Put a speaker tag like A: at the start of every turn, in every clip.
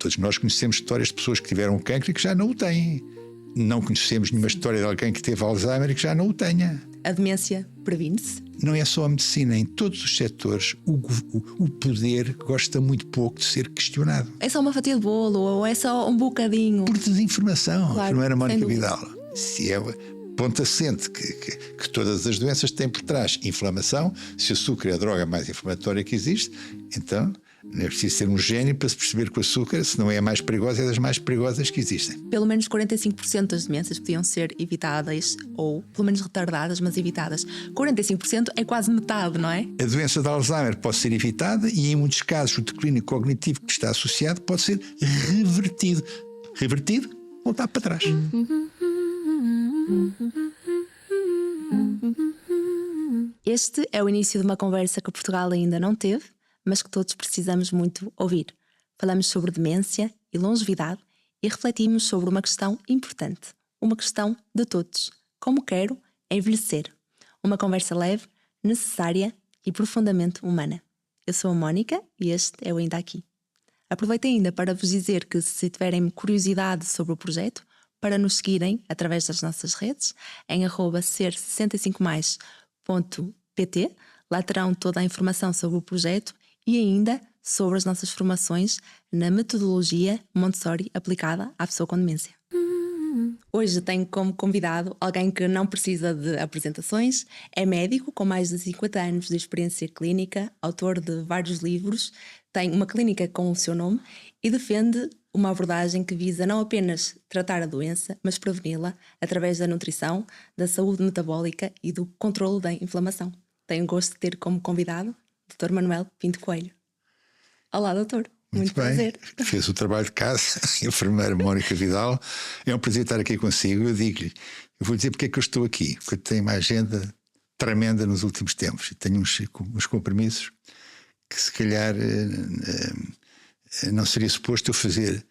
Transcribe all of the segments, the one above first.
A: Todos nós conhecemos histórias de pessoas que tiveram cancro e que já não o têm. Não conhecemos nenhuma história de alguém que teve Alzheimer e que já não o tenha.
B: A demência previne-se?
A: Não é só a medicina, em todos os setores o poder gosta muito pouco de ser questionado.
B: É só uma fatia de bolo ou é só um bocadinho?
A: Por desinformação.
B: Claro,
A: Primeira Mónica
B: sem dúvida.
A: Vidal. Se é ponto assente que todas as doenças têm por trás inflamação, se o açúcar é a droga mais inflamatória que existe, então não é preciso ser um gênio para se perceber que o açúcar, se não é a mais perigosa, é das mais perigosas que existem.
B: Pelo menos 45% das demências podiam ser evitadas, ou pelo menos retardadas, mas evitadas. 45% é quase metade, não é?
A: A doença de Alzheimer pode ser evitada e, em muitos casos, o declínio cognitivo que está associado pode ser revertido. Revertido? Voltar para trás.
B: Este é o início de uma conversa que Portugal ainda não teve, mas que todos precisamos muito ouvir. Falamos sobre demência e longevidade e refletimos sobre uma questão importante, uma questão de todos. Como quero envelhecer? Uma conversa leve, necessária e profundamente humana. Eu sou a Mónica e este é o Ainda Aqui. Aproveito ainda para vos dizer que, se tiverem curiosidade sobre o projeto, para nos seguirem através das nossas redes em @ser65mais.pt. Lá terão toda a informação sobre o projeto e ainda sobre as nossas formações na metodologia Montessori aplicada à pessoa com demência. Hoje tenho como convidado alguém que não precisa de apresentações, é médico com mais de 50 anos de experiência clínica, autor de vários livros, tem uma clínica com o seu nome e defende uma abordagem que visa não apenas tratar a doença, mas preveni-la através da nutrição, da saúde metabólica e do controlo da inflamação. Tenho o gosto de ter como convidado o Dr. Manuel Pinto Coelho. Olá, doutor. Muito
A: bem.
B: prazer.
A: Fez o trabalho de casa, enfermeira Mónica Vidal. É um prazer estar aqui consigo. Eu digo-lhe, eu vou dizer porque é que eu estou aqui, porque eu tenho uma agenda tremenda nos últimos tempos e tenho uns compromissos que se calhar não seria suposto eu fazer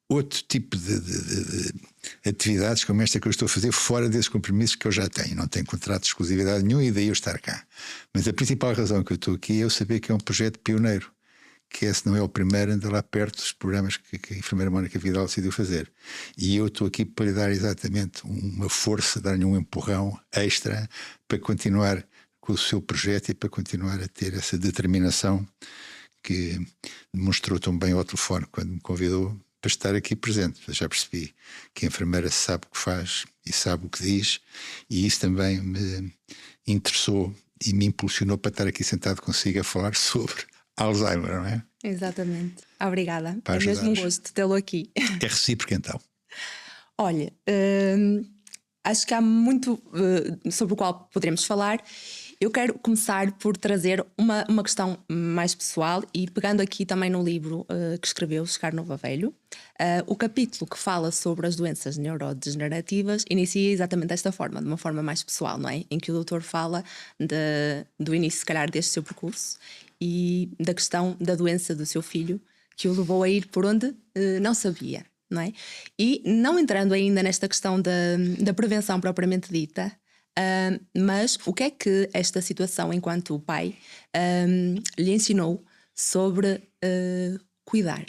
A: outro tipo de atividades como esta que eu estou a fazer fora desses compromissos que eu já tenho. Não tenho contrato de exclusividade nenhum e daí eu estar cá. Mas a principal razão que eu estou aqui é eu saber que é um projeto pioneiro, que esse não é o primeiro, anda lá perto dos programas que a enfermeira Mónica Vidal decidiu fazer. E eu estou aqui para lhe dar exatamente uma força, dar-lhe um empurrão extra para continuar com o seu projeto e para continuar a ter essa determinação que demonstrou tão bem ao telefone quando me convidou para estar aqui presente. Eu já percebi que a enfermeira sabe o que faz e sabe o que diz, e isso também me interessou e me impulsionou para estar aqui sentado consigo a falar sobre Alzheimer, não é?
B: Exatamente. Obrigada.
A: Para
B: É mesmo um
A: ajudar-nos.
B: gosto tê-lo aqui.
A: É recíproco então.
B: Olha, acho que há muito sobre o qual poderemos falar. Eu quero começar por trazer uma questão mais pessoal e pegando aqui também no livro que escreveu, Chegar Novo a Velho, o capítulo que fala sobre as doenças neurodegenerativas inicia exatamente desta forma, de uma forma mais pessoal, não é? Em que o doutor fala do início, se calhar, deste seu percurso e da questão da doença do seu filho, que o levou a ir por onde não sabia, não é? E não entrando ainda nesta questão da prevenção propriamente dita, mas o que é que esta situação, enquanto pai, lhe ensinou sobre cuidar?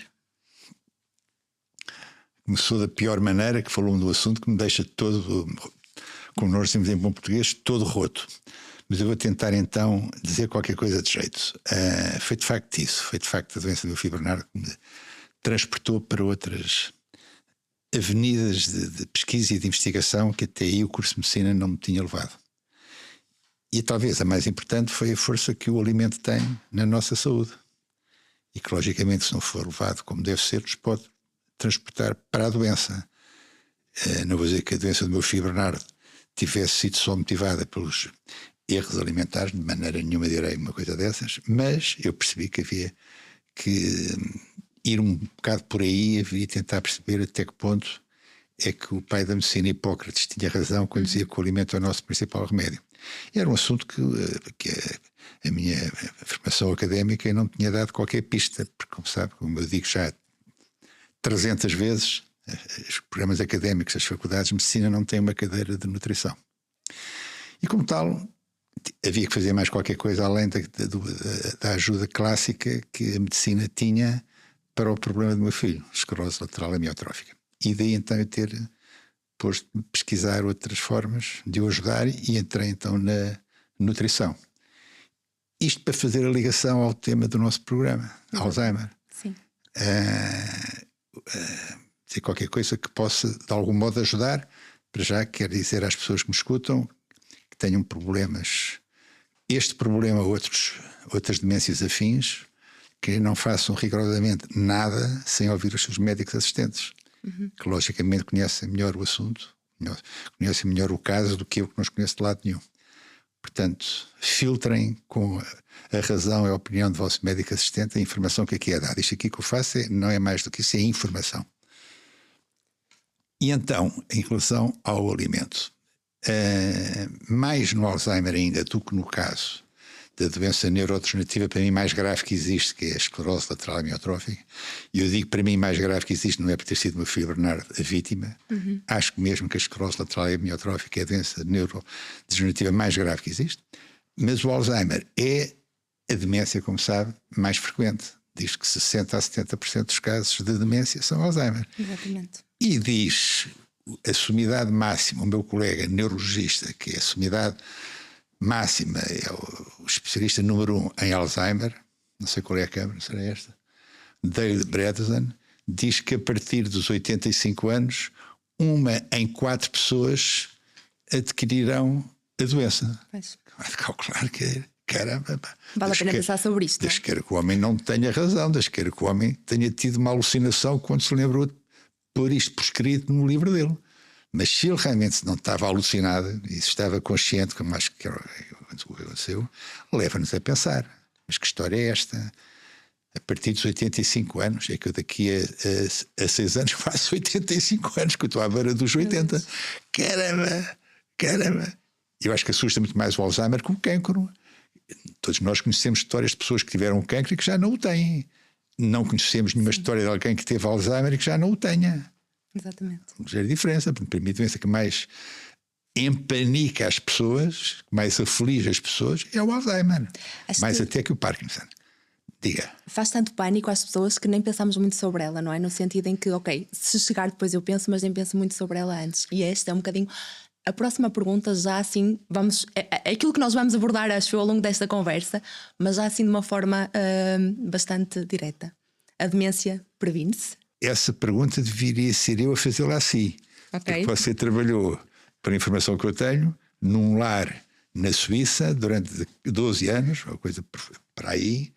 A: Começou da pior maneira, que falou do assunto que me deixa todo, como nós dizemos em bom português, todo roto. Mas eu vou tentar então dizer qualquer coisa de jeito. Foi de facto isso, foi de facto a doença do meu filho Bernardo que me transportou para outras avenidas de pesquisa e de investigação que até aí o curso de medicina não me tinha levado. E talvez a mais importante foi a força que o alimento tem na nossa saúde. E que logicamente, se não for levado como deve ser, nos pode transportar para a doença. Não vou dizer que a doença do meu filho Bernardo tivesse sido só motivada pelos erros alimentares, de maneira nenhuma direi uma coisa dessas, mas eu percebi que havia que ir um bocado por aí, havia tentar perceber até que ponto é que o pai da medicina, Hipócrates, tinha razão quando dizia que o alimento é o nosso principal remédio. E era um assunto que a minha formação académica não tinha dado qualquer pista, porque, como sabe, como eu digo já 300 vezes, os programas académicos, as faculdades de medicina não têm uma cadeira de nutrição. E como tal, havia que fazer mais qualquer coisa além da ajuda clássica que a medicina tinha para o problema do meu filho, esclerose lateral amiotrófica. E daí então eu ter posto-me a pesquisar outras formas de o ajudar e entrei então na nutrição. Isto para fazer a ligação ao tema do nosso programa, Alzheimer.
B: Sim.
A: Dizer qualquer coisa que possa de algum modo ajudar. Para já quero dizer às pessoas que me escutam que tenham problemas, este problema ou outras demências afins, que não façam rigorosamente nada sem ouvir os seus médicos assistentes, que logicamente conhecem melhor o assunto, conhecem melhor o caso do que eu, que não os conheço de lado nenhum. Portanto, filtrem com a razão e a opinião do vosso médico assistente a informação que aqui é dada. Isto aqui que eu faço não é mais do que isso, é informação. E então, em relação ao alimento, mais no Alzheimer ainda do que no caso da doença neurodegenerativa, para mim mais grave que existe, que é a esclerose lateral amiotrófica. E eu digo para mim mais grave que existe, não é por ter sido o meu filho Bernardo a vítima. Acho que mesmo que a esclerose lateral amiotrófica é a doença neurodegenerativa mais grave que existe. Mas o Alzheimer é a demência, como sabe, mais frequente. Diz que 60% a 70% dos casos de demência são Alzheimer.
B: Exatamente.
A: E diz a sumidade máxima, o meu colega neurologista, que é a sumidade máxima, é o especialista número 1 em Alzheimer, não sei qual é a câmara, será esta, Dale Bredesen, diz que a partir dos 85 anos, 1 em 4 pessoas adquirirão a doença.
B: Pois.
A: Vai calcular que, caramba,
B: Vale a pena pensar sobre isto.
A: Deus queira que o homem não tenha razão, Deus queira que o homem tenha tido uma alucinação quando se lembrou de pôr isto por escrito no livro dele. Mas se ele realmente não estava alucinado e estava consciente, como acho que aconteceu, leva-nos a pensar. Mas que história é esta? A partir dos 85 anos, é que eu daqui a 6 anos faço 85 anos, que eu estou à beira dos 80. Caramba! Eu acho que assusta muito mais o Alzheimer que o cancro. Todos nós conhecemos histórias de pessoas que tiveram cancro e que já não o têm. Não conhecemos nenhuma história de alguém que teve Alzheimer e que já não o tenha.
B: Exatamente.
A: Uma diferença, porque para mim a doença que mais empanica as pessoas, que mais aflige as pessoas, é o Alzheimer. Mais até que o Parkinson. Diga.
B: Faz tanto pânico às pessoas que nem pensamos muito sobre ela, não é? No sentido em que, ok, se chegar depois eu penso, mas nem penso muito sobre ela antes. E esta é um bocadinho... A próxima pergunta já assim, vamos... É aquilo que nós vamos abordar, acho eu, ao longo desta conversa, mas já assim de uma forma bastante direta. A demência previne-se?
A: Essa pergunta deveria ser eu a fazê-la assim.
B: Okay.
A: Porque você trabalhou, por informação que eu tenho, num lar na Suíça durante 12 anos, ou coisa para aí,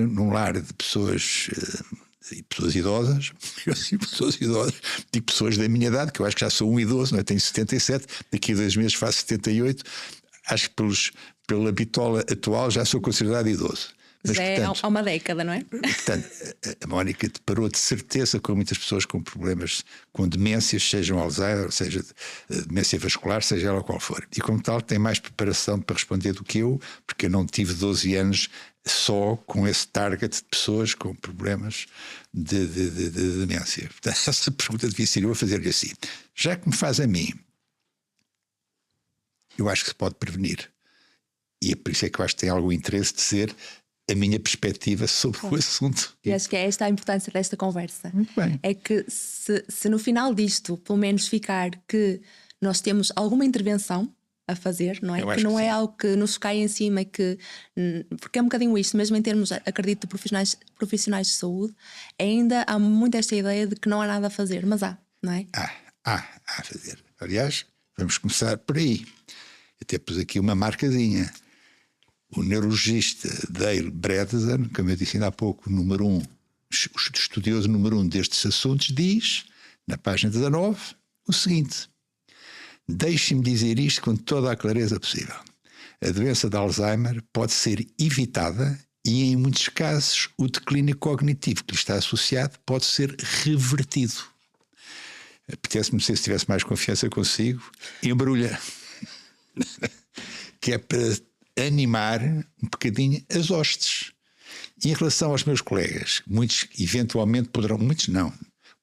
A: num lar de pessoas idosas, eu digo pessoas idosas, digo pessoas da minha idade, que eu acho que já sou um idoso, não é? Tenho 77, daqui a 2 meses faço 78, acho que pela bitola atual já sou considerado idoso. Mas, portanto,
B: há uma década, não é?
A: Portanto, a Mónica deparou de certeza com muitas pessoas com problemas, com demências, sejam Alzheimer, seja demência vascular, seja ela qual for. E como tal tem mais preparação para responder do que eu, porque eu não tive 12 anos só com esse target de pessoas com problemas de demência. Portanto, essa pergunta devia ser eu a fazer-lhe assim. Já que me faz a mim, eu acho que se pode prevenir. E é por isso é que eu acho que tem algum interesse de ser a minha perspectiva sobre o assunto.
B: E acho que é esta a importância desta conversa.
A: Muito bem.
B: É que se no final disto, pelo menos ficar que nós temos alguma intervenção a fazer, não é? Que não é algo que nos cai em cima, porque é um bocadinho isto, mesmo em termos, acredito, de profissionais de saúde, ainda há muito esta ideia de que não há nada a fazer, mas há, não é?
A: Há a fazer. Aliás, vamos começar por aí. Até pus aqui uma marcazinha. O neurologista Dale Bredesen, como eu disse ainda há pouco, o estudioso número 1 destes assuntos, diz, na página 19, o seguinte: deixe-me dizer isto com toda a clareza possível. A doença de Alzheimer pode ser evitada e, em muitos casos, o declínio cognitivo que lhe está associado pode ser revertido. Apetece-me, se tivesse mais confiança consigo, embrulha. Que é para animar um bocadinho as hostes. E em relação aos meus colegas, muitos eventualmente poderão, muitos não,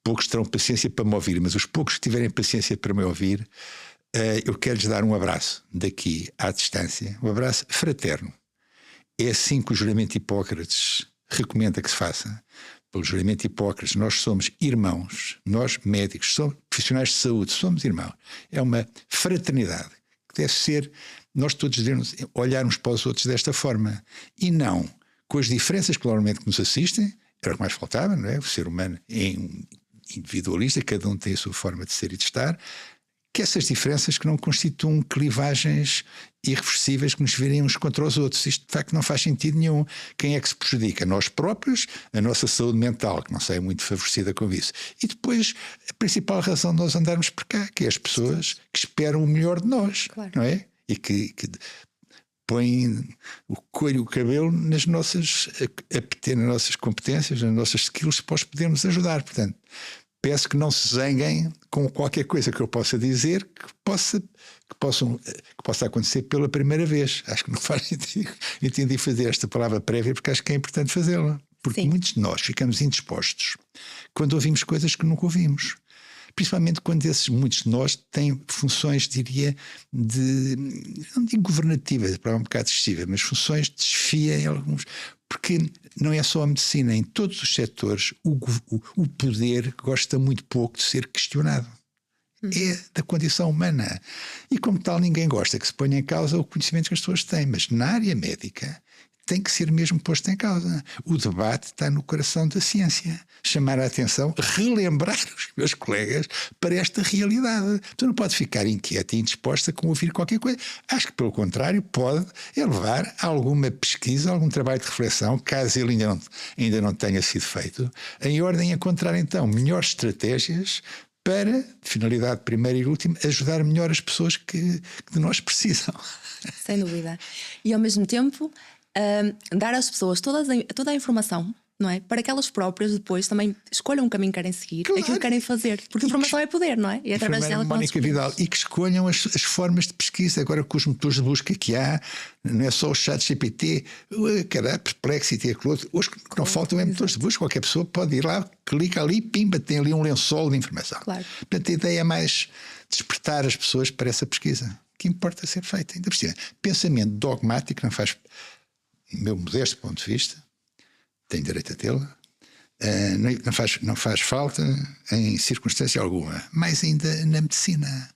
A: poucos terão paciência para me ouvir, mas os poucos que tiverem paciência para me ouvir, eu quero-lhes dar um abraço daqui à distância, um abraço fraterno. É assim que o juramento de Hipócrates recomenda que se faça, pelo juramento de Hipócrates, nós somos irmãos, nós médicos, somos profissionais de saúde, somos irmãos. É uma fraternidade que deve ser, nós todos devemos olhar uns para os outros desta forma e não com as diferenças que normalmente nos assistem. Era o que mais faltava, não é? O ser humano é um individualista, cada um tem a sua forma de ser e de estar, que essas diferenças que não constituam clivagens irreversíveis que nos virem uns contra os outros. Isto de facto não faz sentido nenhum. Quem é que se prejudica? Nós próprios, a nossa saúde mental, que não sai muito favorecida com isso. E depois a principal razão de nós andarmos por cá, que é as pessoas que esperam o melhor de nós,
B: Claro.
A: não é? E que põem o coelho e o cabelo nas nossas, nas nossas competências, nas nossas skills, para os podermos ajudar. Portanto, peço que não se zanguem com qualquer coisa que eu possa dizer que possa acontecer pela primeira vez. Acho que não faz sentido. Entendi fazer esta palavra prévia porque acho que é importante fazê-la. Porque
B: Sim.
A: muitos de nós ficamos indispostos quando ouvimos coisas que nunca ouvimos. Principalmente quando muitos de nós têm funções, diria, não digo governativas, para um bocado excessiva, mas funções de desfia em alguns. Porque não é só a medicina, em todos os setores o poder gosta muito pouco de ser questionado. É da condição humana. E como tal, ninguém gosta que se ponha em causa o conhecimento que as pessoas têm. Mas na área médica tem que ser mesmo posto em causa. O debate está no coração da ciência. Chamar a atenção, relembrar os meus colegas para esta realidade. Tu não podes ficar inquieta e indisposta com ouvir qualquer coisa. Acho que, pelo contrário, pode levar a alguma pesquisa, algum trabalho de reflexão, caso ele ainda não tenha sido feito, em ordem a encontrar, então, melhores estratégias para, finalidade primeira e última, ajudar melhor as pessoas que de nós precisam.
B: Sem dúvida. E ao mesmo tempo dar às pessoas toda a informação, não é? Para que elas próprias depois também escolham o caminho que querem seguir,
A: Claro.
B: aquilo que querem fazer. Porque a informação é poder, não é? E é através dela que nós
A: Mónica Vidal, e que escolham as formas de pesquisa. Agora com os motores de busca que há, não é só o ChatGPT, a Perplexity, aquilo outro. Hoje que não faltam é motores de busca. Qualquer pessoa pode ir lá, clica ali, pimba, tem ali um lençol de informação.
B: Claro.
A: Portanto, a ideia é mais despertar as pessoas para essa pesquisa, que importa ser feita. Ainda por cima, pensamento dogmático não faz, do meu modesto ponto de vista, tenho direito a tê-la, não faz falta em circunstância alguma, mais ainda na medicina.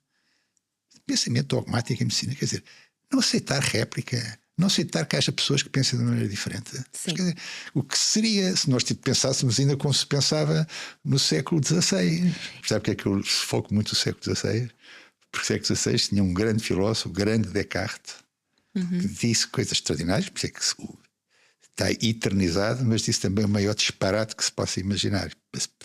A: Pensamento dogmático em medicina, quer dizer, não aceitar réplica, não aceitar que haja pessoas que pensem de maneira diferente. Mas, quer dizer, o que seria se nós pensássemos ainda como se pensava no século XVI? Sabe porque é que eu foco muito no século XVI? Porque o século XVI tinha um grande filósofo, o grande Descartes, que disse coisas extraordinárias, por isso é que está eternizado, mas disse também o maior disparate que se possa imaginar.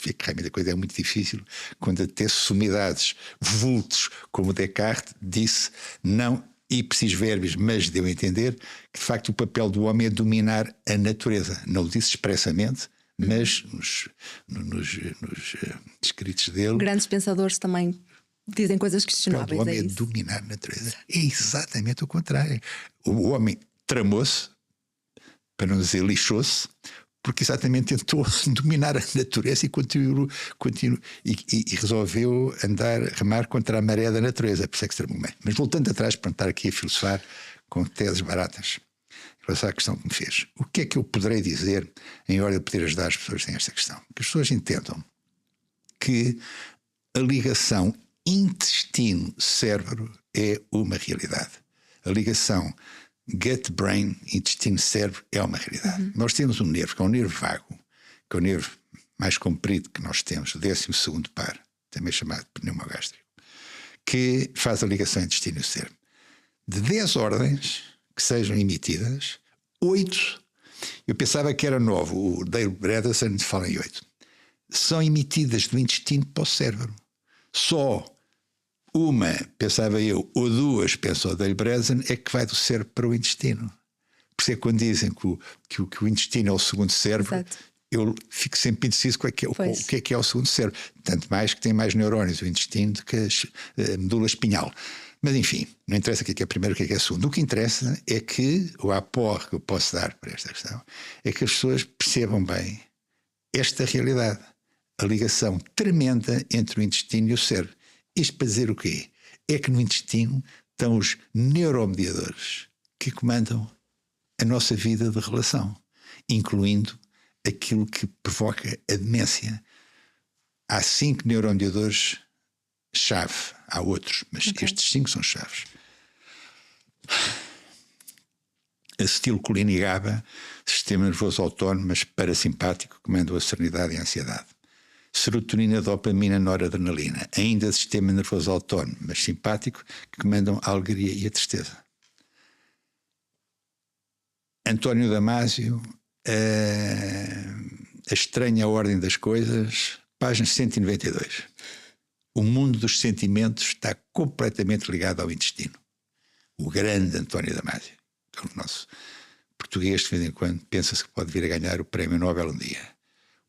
A: Vê que realmente a coisa é muito difícil quando até sumidades, vultos, como Descartes disse, não ipsis verbis, mas deu a entender que de facto o papel do homem é dominar a natureza. Não o disse expressamente, mas nos escritos dele.
B: Grandes pensadores também dizem coisas
A: O
B: questionáveis.
A: papel do homem é
B: isso.
A: dominar a natureza. É exatamente o contrário. O homem tramou-se, para não dizer lixou-se, porque exatamente tentou dominar a natureza e resolveu remar contra a maré da natureza. Por isso é que se tramou bem. Mas voltando atrás, para não estar aqui a filosofar com teses baratas, em relação à questão que me fez, o que é que eu poderei dizer em hora de poder ajudar as pessoas nesta questão? Que as pessoas entendam que a ligação intestino-cérebro é uma realidade. A ligação gut-brain, intestino-cérebro, é uma realidade. Nós temos um nervo, que é um nervo vago, que é o nervo mais comprido que nós temos, o 12º par, também chamado pneumogástrico, que faz a ligação entre intestino e cérebro. De 10 ordens que sejam emitidas, 8, eu pensava que era 9, o Dale Bredesen fala em 8, são emitidas do intestino para o cérebro. Só uma, pensava eu, ou 2, pensou o Dale Bredesen, é que vai do cérebro para o intestino. Por isso é que quando dizem que o intestino é o segundo cérebro,
B: Exato.
A: eu fico sempre indeciso o que é o segundo cérebro. Tanto mais que tem mais neurónios o intestino do que a medula espinhal. Mas enfim, não interessa o que é primeiro, o que é segundo. O que interessa é que o aporte que eu posso dar para esta questão é que as pessoas percebam bem esta realidade. A ligação tremenda entre o intestino e o cérebro. Isto para dizer o quê? É que no intestino estão os neuromediadores que comandam a nossa vida de relação, incluindo aquilo que provoca a demência. Há 5 neuromediadores-chave, há outros, mas estes 5 são chaves. Acetilcolina e GABA, sistema nervoso autónomo, mas parasimpático, que comandam a serenidade e a ansiedade. Serotonina, dopamina, noradrenalina, ainda sistema nervoso autónomo, mas simpático, que comandam a alegria e a tristeza. António Damasio, A Estranha Ordem das Coisas, página 192. O mundo dos sentimentos está completamente ligado ao intestino. O grande António Damasio, que é o nosso português, de vez em quando pensa-se que pode vir a ganhar o prémio Nobel um dia.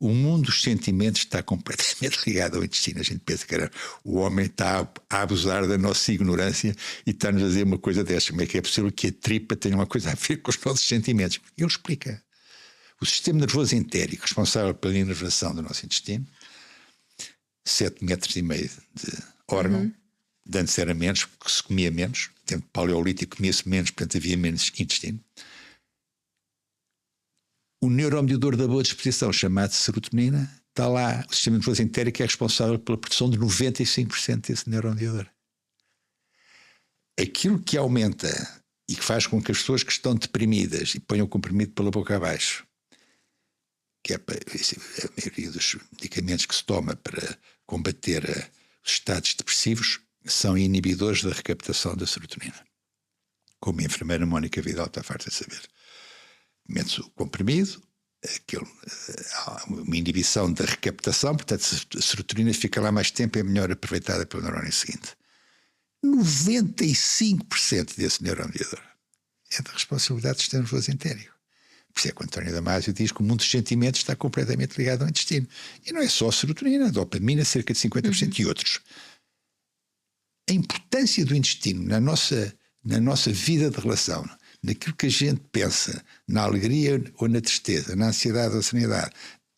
A: O mundo dos sentimentos está completamente ligado ao intestino. A gente pensa que o homem está a abusar da nossa ignorância e está-nos a dizer uma coisa dessa. Como é que é possível que a tripa tenha uma coisa a ver com os nossos sentimentos? Ele explica. O sistema nervoso entérico, responsável pela inervação do nosso intestino, 7,5 metros de órgão, de antes era menos, porque se comia menos. No tempo paleolítico comia-se menos, portanto havia menos intestino. O neuromediador da boa disposição, chamado serotonina, está lá. O sistema nervoso entérico é responsável pela produção de 95% desse neuromediador. Aquilo que aumenta e que faz com que as pessoas que estão deprimidas e ponham o comprimido pela boca abaixo, que é a maioria dos medicamentos que se toma para combater os estados depressivos, são inibidores da recaptação da serotonina. Como a enfermeira Mónica Vidal está farta de saber. Mete-se o comprimido, há uma inibição da recaptação, portanto a serotonina fica lá mais tempo e é melhor aproveitada pelo neurónio seguinte. 95% desse neuromediador é da responsabilidade do sistema nervoso entérico. Por isso é que o António Damasio diz que o mundo dos sentimentos está completamente ligado ao intestino. E não é só a serotonina, a dopamina, cerca de 50% e outros. A importância do intestino na nossa vida de relação, naquilo que a gente pensa, na alegria ou na tristeza, na ansiedade ou na serenidade,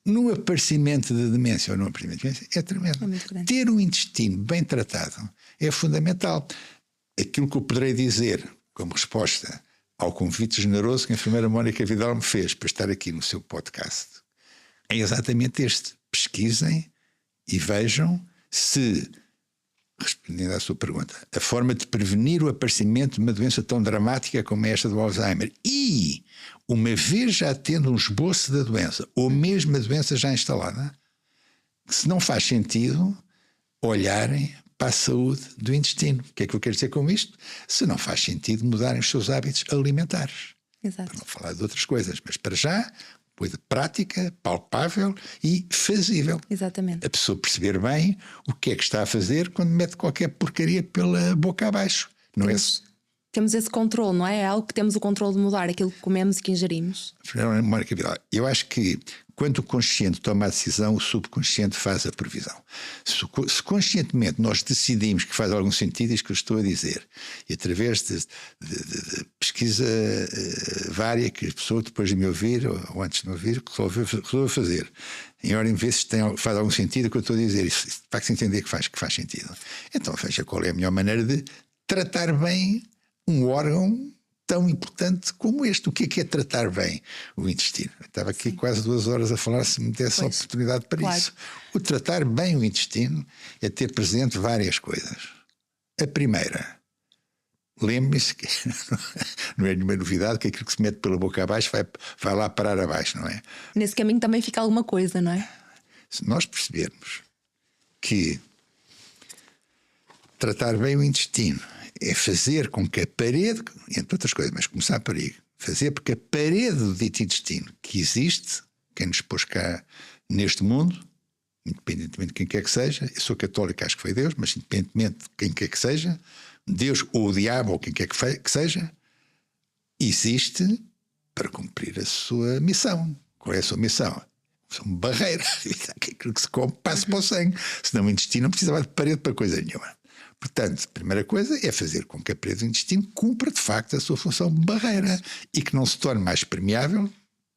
A: no aparecimento da demência ou no aparecimento da demência, é tremendo.
B: É
A: ter um intestino bem tratado é fundamental. Aquilo que eu poderei dizer como resposta ao convite generoso que a enfermeira Mónica Vidal me fez para estar aqui no seu podcast é exatamente este. Pesquisem e vejam se, respondendo à sua pergunta, a forma de prevenir o aparecimento de uma doença tão dramática como esta do Alzheimer e, uma vez já tendo um esboço da doença, ou mesmo a doença já instalada, se não faz sentido olharem para a saúde do intestino. O que é que eu quero dizer com isto? Se não faz sentido mudarem os seus hábitos alimentares.
B: Exato.
A: Para não falar de outras coisas, mas para já, coisa prática, palpável e fazível.
B: Exatamente.
A: A pessoa perceber bem o que é que está a fazer quando mete qualquer porcaria pela boca abaixo. Não é isso?
B: Temos esse controle, não é? É algo que temos o controle de mudar, aquilo que comemos e que ingerimos.
A: Eu acho que quando o consciente toma a decisão, o subconsciente faz a previsão. Se conscientemente nós decidimos que faz algum sentido, é isso que eu estou a dizer, e através de pesquisa vária que a pessoa depois de me ouvir ou antes de me ouvir resolveu fazer, em ordem de ver se faz algum sentido o que eu estou a dizer, isso faz-se entender que faz sentido. Então veja qual é a melhor maneira de tratar bem um órgão tão importante como este. O que é tratar bem o intestino? Eu estava aqui quase 2 horas a falar, se me desse a oportunidade para isso. O tratar bem o intestino é ter presente várias coisas. A primeira, lembre-se que não é nenhuma novidade que aquilo que se mete pela boca abaixo vai lá parar abaixo, não é?
B: Nesse caminho também fica alguma coisa, não é?
A: Se nós percebermos que tratar bem o intestino é fazer com que a parede, entre outras coisas, mas começar por aí, fazer porque a parede do dito intestino que existe, quem nos pôs cá neste mundo, independentemente de quem quer que seja, eu sou católico, acho que foi Deus, mas independentemente de quem quer que seja, Deus ou o diabo ou quem quer que seja, existe para cumprir a sua missão. Qual é a sua missão? São barreiras. Aquilo que se come passa para o sangue. Senão o intestino não precisava de parede para coisa nenhuma. Portanto, a primeira coisa é fazer com que a parede do intestino cumpra de facto a sua função de barreira e que não se torne mais permeável,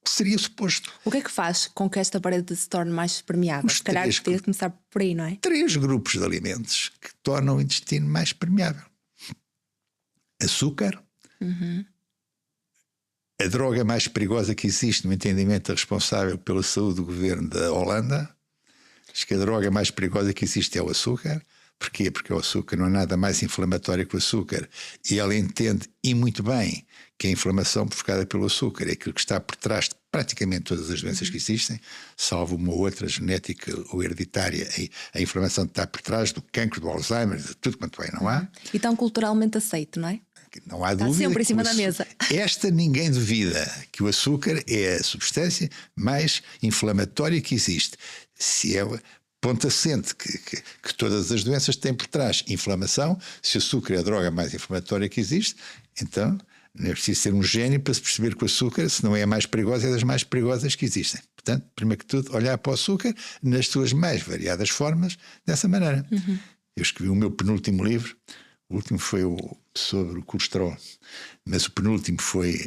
A: que seria suposto.
B: O que é que faz com que esta parede se torne mais permeável? Se calhar teria de começar por aí, não é?
A: 3 grupos de alimentos que tornam o intestino mais permeável: açúcar, a droga mais perigosa que existe no entendimento responsável pela saúde do governo da Holanda. Diz que a droga mais perigosa que existe é o açúcar. Porquê? Porque o açúcar não há nada mais inflamatório que o açúcar. E ela entende, e muito bem, que a inflamação provocada pelo açúcar é aquilo que está por trás de praticamente todas as doenças que existem, salvo uma ou outra genética ou hereditária. A inflamação está por trás do cancro, do Alzheimer, de tudo quanto é, não há?
B: E tão culturalmente aceito, não é?
A: Não há
B: Está
A: dúvida.
B: sempre em cima da mesa.
A: Esta ninguém duvida que o açúcar é a substância mais inflamatória que existe. Se é ponto assente que todas as doenças têm por trás inflamação, se o açúcar é a droga mais inflamatória que existe, então não é preciso ser um gênio para se perceber que o açúcar, se não é a mais perigosa, é das mais perigosas que existem. Portanto, primeiro que tudo, olhar para o açúcar nas suas mais variadas formas, dessa maneira. Eu escrevi o meu penúltimo livro. O último foi sobre o colesterol, mas o penúltimo foi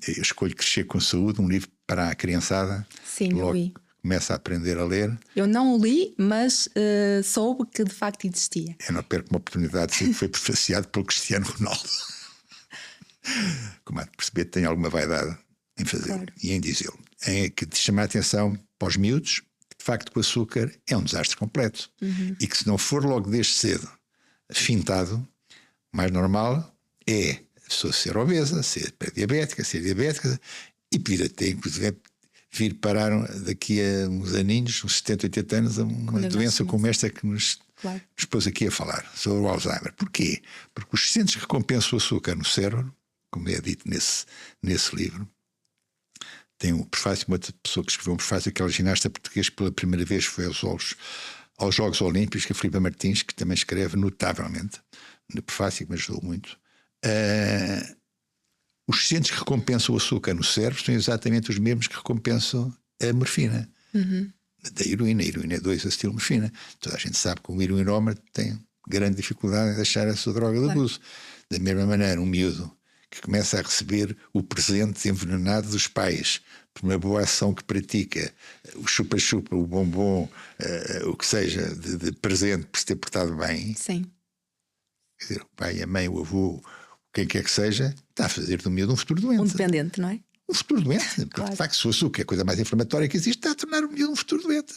A: Eu Escolho Crescer com Saúde, um livro para a criançada.
B: Sim,
A: logo
B: eu vi.
A: começa a aprender a ler.
B: Eu não o li, mas soube que de facto existia.
A: Eu não perco uma oportunidade, sempre foi prefaciado pelo Cristiano Ronaldo. Como há de perceber, tem alguma vaidade em fazê-lo, claro, e em dizê-lo. É que te chama a atenção para os miúdos, que de facto o açúcar é um desastre completo. E que se não for logo desde cedo fintado, o mais normal é a pessoa ser obesa, ser pré-diabética, ser diabética e vir até, inclusive, vir parar daqui a uns aninhos, uns 70, 80 anos, a uma doença como esta que nos pôs aqui a falar, sobre o Alzheimer. Porquê? Porque os centros que recompensam o açúcar no cérebro, como é dito nesse livro, tem um prefácio, uma outra pessoa que escreveu um prefácio, aquela ginasta portuguesa que pela primeira vez foi aos Jogos Olímpicos, que é a Filipa Martins, que também escreve notavelmente no prefácio, que me ajudou muito. Os centros que recompensam o açúcar no cérebro são exatamente os mesmos que recompensam a morfina. Da heroína. A heroína é 2-acetilmorfina. Toda a gente sabe que o heroinómano tem grande dificuldade em deixar a sua droga de abuso. Da mesma maneira, um miúdo que começa a receber o presente envenenado dos pais por uma boa ação que pratica, o chupa-chupa, o bombom, o que seja, de presente por se ter portado bem.
B: Sim.
A: Quer dizer, o pai, a mãe, o avô, quem quer que seja, está a fazer do miúdo um futuro doente.
B: Um dependente, não é?
A: Um futuro doente. Claro. De facto, se o açúcar é a coisa mais inflamatória que existe, está a tornar o miúdo um futuro doente.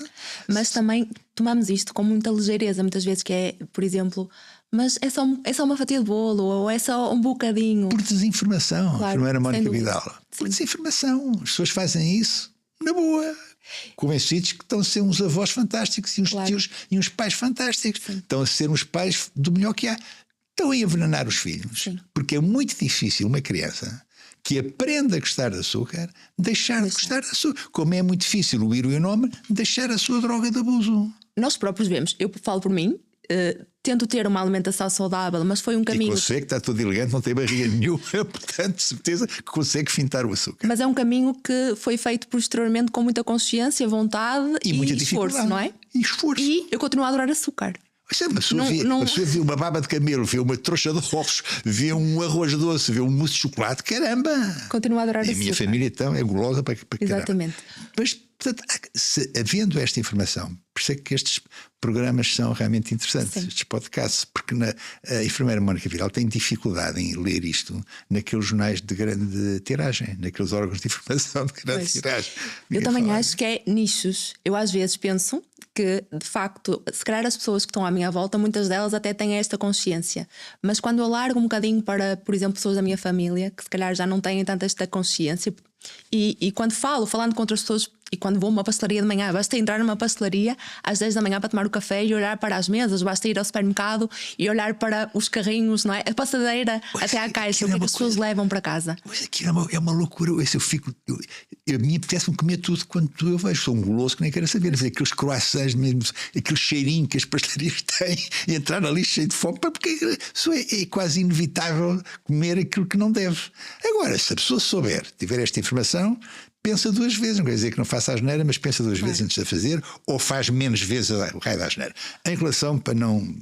B: Mas também tomamos isto com muita ligeireza, muitas vezes, que é, por exemplo, mas é só uma fatia de bolo, ou é só um bocadinho.
A: Por desinformação,
B: claro,
A: não era Mónica Vidal. Por desinformação. As pessoas fazem isso na boa, convencidos que estão a ser uns avós fantásticos e uns tios e uns pais fantásticos. Sim. Estão a ser uns pais do melhor que há. Estão a envenenar os filhos. Sim. Porque é muito difícil uma criança que aprenda a gostar de açúcar deixar de gostar de açúcar. Como é muito difícil o heroinómano deixar a sua droga de abuso.
B: Nós próprios vemos, eu falo por mim, tento ter uma alimentação saudável, mas foi um caminho.
A: E consegue, está todo elegante, não tem barriga nenhuma, portanto, de certeza que consegue fintar o açúcar.
B: Mas é um caminho que foi feito posteriormente com muita consciência, vontade e muita esforço, não é?
A: E esforço.
B: E eu continuo a adorar açúcar.
A: Uma pessoa vê uma baba de camelo, vê uma trouxa de ovos, vê um arroz doce, vê um mousse de chocolate, caramba!
B: Continua a adorar açúcar.
A: A minha família então é gulosa para
B: exatamente.
A: Caramba. Mas, portanto, havendo esta informação, por isso é que estes programas são realmente interessantes, sim, estes podcasts, porque a enfermeira Mónica Vidal tem dificuldade em ler isto naqueles jornais de grande tiragem, naqueles órgãos de informação de grande tiragem.
B: Eu também acho que é nichos. Eu às vezes penso que, de facto, se calhar as pessoas que estão à minha volta, muitas delas até têm esta consciência. Mas quando eu largo um bocadinho para, por exemplo, pessoas da minha família, que se calhar já não têm tanta esta consciência, e quando falando com outras pessoas, e quando vou a uma pastelaria de manhã, basta entrar numa pastelaria às 10 da manhã para tomar o café e olhar para as mesas, basta ir ao supermercado e olhar para os carrinhos, não é? A passadeira até à caixa, o que é que as pessoas levam para casa.
A: Mas aquilo é uma loucura. A mim apetece-me comer tudo quando eu vejo. Sou um guloso que nem quero saber. Aqueles croissants mesmo, aquele cheirinho que as pastelarias têm, e entrar ali cheio de fome, porque isso é quase inevitável comer aquilo que não deve. Agora, se a pessoa souber, tiver esta informação, pensa duas vezes, não quer dizer que não faça a asneira, mas pensa duas vezes antes de fazer, ou faz menos vezes o raio da asneira. Em relação, para não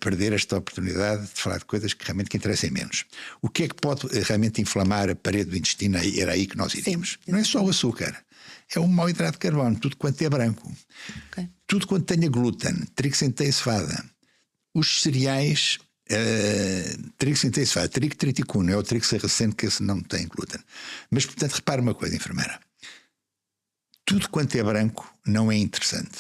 A: perder esta oportunidade de falar de coisas que realmente interessem menos. O que é que pode realmente inflamar a parede do intestino? Era aí que nós iríamos. Não é só o açúcar, é o mau hidrato de carbono, tudo quanto é branco. Tudo quanto tenha glúten, trigo sem cevada. Os cereais trigo sintetizado, trigo triticuno, é o trigo sarraceno que esse não tem glúten. Mas, portanto, repara uma coisa, enfermeira. Tudo quanto é branco não é interessante.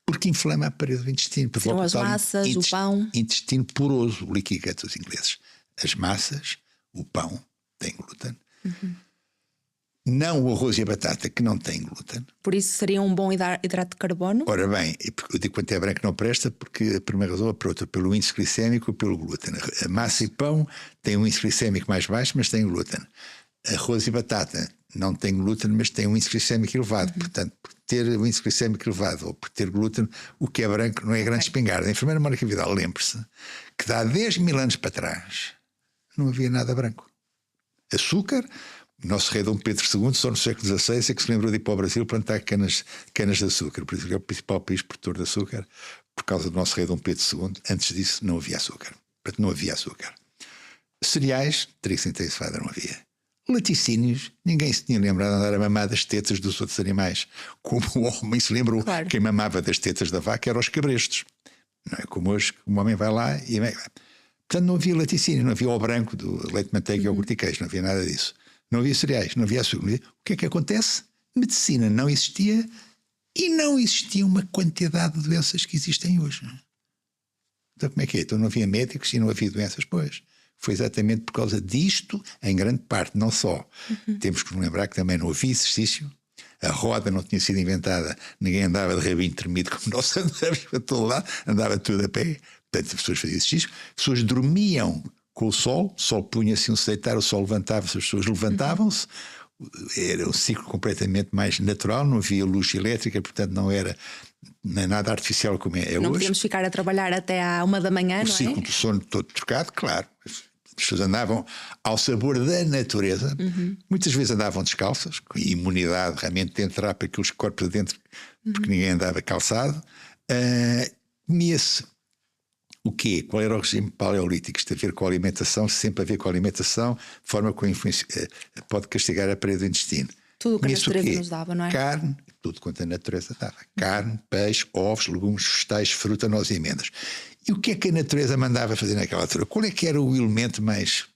A: Porque inflama a parede do intestino.
B: São as massas, o pão.
A: Intestino poroso, o leaky gut dos ingleses. As massas, o pão, têm glúten. Não o arroz e a batata, que não têm glúten.
B: Por isso seria um bom hidrato de carbono?
A: Ora bem, eu digo quanto é branco não presta, porque a primeira razão é por outra, pelo índice glicémico e pelo glúten. A massa e pão têm um índice glicémico mais baixo, mas têm glúten. Arroz e batata não têm glúten, mas têm um índice glicémico elevado. Portanto, por ter um índice glicémico elevado ou por ter glúten, o que é branco não é grande espingarda. A enfermeira Mónica Vidal, lembre-se que há 10.000 anos para trás não havia nada branco. Açúcar, o nosso rei Dom Pedro II, só no século XVI, é que se lembrou de ir para o Brasil plantar canas de açúcar. Por isso é o principal país produtor de açúcar, por causa do nosso rei Dom Pedro II. Antes disso não havia açúcar. Portanto, não havia açúcar. Cereais, trigo sintetizado não havia. Laticínios, ninguém se tinha lembrado de andar a mamar das tetas dos outros animais. Como o homem se lembrou,
B: claro.
A: Quem mamava das tetas da vaca eram os cabrestos. Não é como hoje, o homem vai lá e... Portanto, não havia laticínio, não havia o branco do leite, manteiga e iogurte e queijo, não havia nada disso. Não havia cereais, não havia açúcar. O que é que acontece? Medicina não existia e não existia uma quantidade de doenças que existem hoje. Então como é que é? Então não havia médicos e não havia doenças? Pois. Foi exatamente por causa disto, em grande parte, não só. Temos que nos lembrar que também não havia exercício, a roda não tinha sido inventada, ninguém andava de rabinho tremido como nós andamos para todo lado, andava tudo a pé. Portanto, as pessoas faziam exercício, as pessoas dormiam com o sol punha-se um se deitar, o sol levantava-se, as pessoas levantavam-se, era um ciclo completamente mais natural, não havia luz elétrica, portanto não era nem nada artificial como é hoje.
B: Não podíamos ficar a trabalhar até à 1 da manhã,
A: o
B: não é?
A: O ciclo do sono todo trocado, claro. As pessoas andavam ao sabor da natureza, muitas vezes andavam descalças, com imunidade realmente de entrar para aqueles corpos dentro, porque ninguém andava calçado. Comia-se o quê? Qual era o regime paleolítico? Isto a ver com a alimentação, sempre a ver com a alimentação, de forma que pode castigar a parede do intestino.
B: Tudo o que a natureza nos dava, não é?
A: Carne, tudo quanto a natureza dava. Carne, peixe, ovos, legumes, vegetais, fruta, nozes e amêndoas. E o que é que a natureza mandava fazer naquela altura? Qual é que era o elemento mais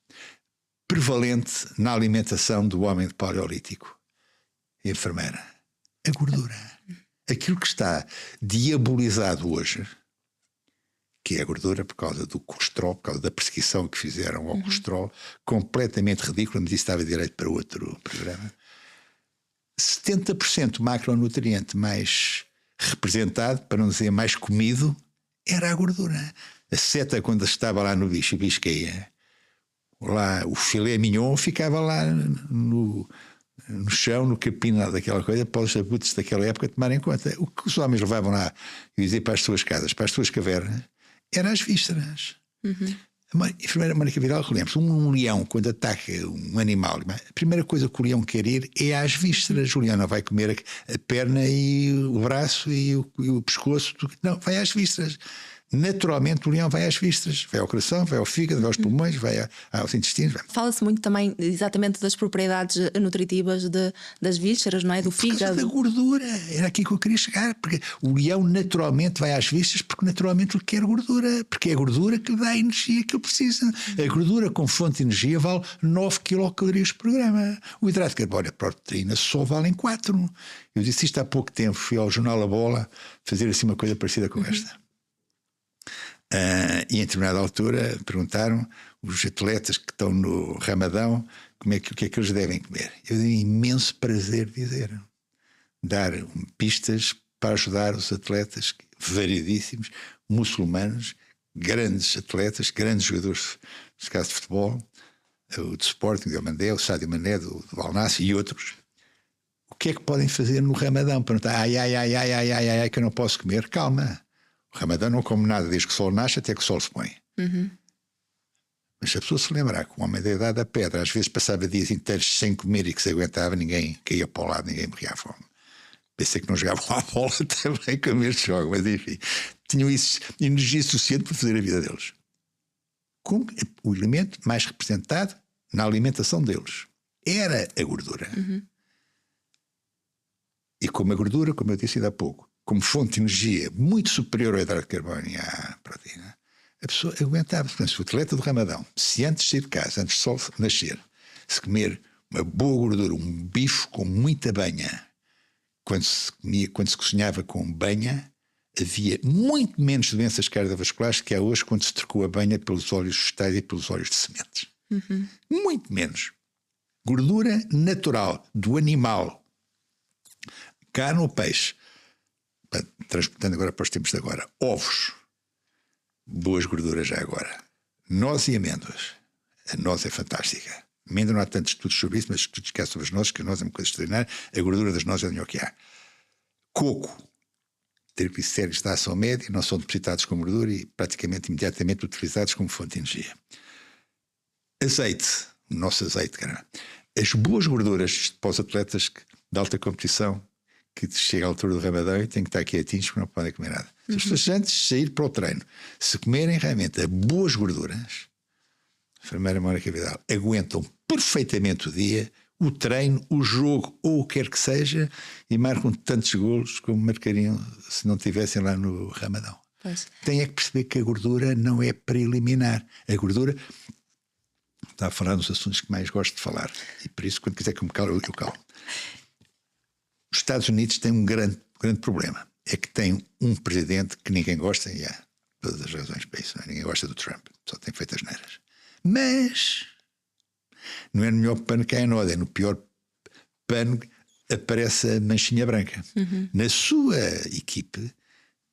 A: prevalente na alimentação do homem paleolítico? Enfermeira. A gordura. Aquilo que está diabolizado hoje, que é a gordura por causa do colesterol, por causa da perseguição que fizeram ao colesterol, completamente ridículo, mas isso estava direito para outro programa. 70% macronutriente mais representado, para não dizer mais comido, era a gordura. A seta, quando estava lá no bicho, o bicho caía. Lá, o filé mignon ficava lá no chão, no capim daquela coisa, para os abutres daquela época tomarem conta. O que os homens levavam lá, eu ia dizer, para as suas casas, para as suas cavernas, eram as vísceras. A enfermeira Mónica Vidal, lembre-se, um leão, quando ataca um animal, a primeira coisa que o leão quer ir é às vísceras. O leão não vai comer a perna e o braço e o pescoço, não, vai às vísceras. Naturalmente o leão vai às vísceras, vai ao coração, vai ao fígado, vai aos pulmões, vai aos intestinos.
B: Fala-se muito também exatamente das propriedades nutritivas das vísceras, não é? Do fígado.
A: Por causa da gordura, era aqui que eu queria chegar, porque o leão naturalmente vai às vísceras porque naturalmente ele quer gordura, porque é a gordura que lhe dá a energia que ele precisa. A gordura com fonte de energia vale 9 quilocalorias por grama. O hidrato de carbono e a proteína só valem 4. Eu disse isto há pouco tempo, fui ao jornal A Bola fazer assim uma coisa parecida com esta. E em determinada altura perguntaram os atletas que estão no Ramadão o que é que eles devem comer. Eu tenho imenso prazer de dizer, dar pistas para ajudar os atletas variedíssimos, muçulmanos, grandes atletas, grandes jogadores, neste caso de futebol, o de Sporting, o Mandé, o Sadio Mané, do Al Nassr e outros. O que é que podem fazer no Ramadão? Perguntar, ai, que eu não posso comer. Calma. O Ramadão não come nada desde que o sol nasce até que o sol se põe. Mas se a pessoa se lembrar que um homem da idade da pedra às vezes passava dias inteiros sem comer e que se aguentava, ninguém caía para o lado, ninguém morria à fome. Pensei que não jogavam à bola também como este jogo, mas enfim, tinham isso, energia suficiente para fazer a vida deles. Como o elemento mais representado na alimentação deles era a gordura. E como a gordura, como eu disse ainda há pouco, como fonte de energia muito superior ao hidrato de carbono e à proteína, a pessoa aguentava. Portanto, se o atleta do Ramadão, se antes de sair de casa, antes do sol nascer, se comer uma boa gordura, um bife com muita banha, quando se cozinhava com banha, havia muito menos doenças cardiovasculares que há hoje quando se trocou a banha pelos óleos vegetais e pelos óleos de sementes. Muito menos. Gordura natural, do animal. Carne ou peixe. Transportando agora para os tempos de agora. Ovos. Boas gorduras já agora. Noz e amêndoas. A noz é fantástica. Ainda não há tantos estudos sobre isso, mas estudos que há sobre as nozes, que a noz é uma coisa extraordinária. A gordura das nozes é o melhor que há. Coco. Triglicéridos de ação média, não são depositados com gordura e praticamente imediatamente utilizados como fonte de energia. Azeite. O nosso azeite, cara. As boas gorduras para os atletas de alta competição que chega à altura do Ramadão e têm que estar quietinhos porque não podem comer nada. Se as pessoas antes de sair para o treino, se comerem realmente boas gorduras, a enfermeira Mónica Vidal, aguentam perfeitamente o dia, o treino, o jogo ou o que quer que seja e marcam tantos golos como marcariam se não estivessem lá no Ramadão.
B: Pois.
A: Tem é que perceber que a gordura não é para eliminar. A gordura está a falar nos assuntos que mais gosto de falar e por isso quando quiser que eu me calo, eu calo. Os Estados Unidos têm um grande problema. É que tem um presidente que ninguém gosta e há todas as razões para isso. Ninguém gosta do Trump. Só tem feito as neiras. Mas não é no melhor pano que há a noda. É no pior pano que aparece a manchinha branca. Na sua equipe,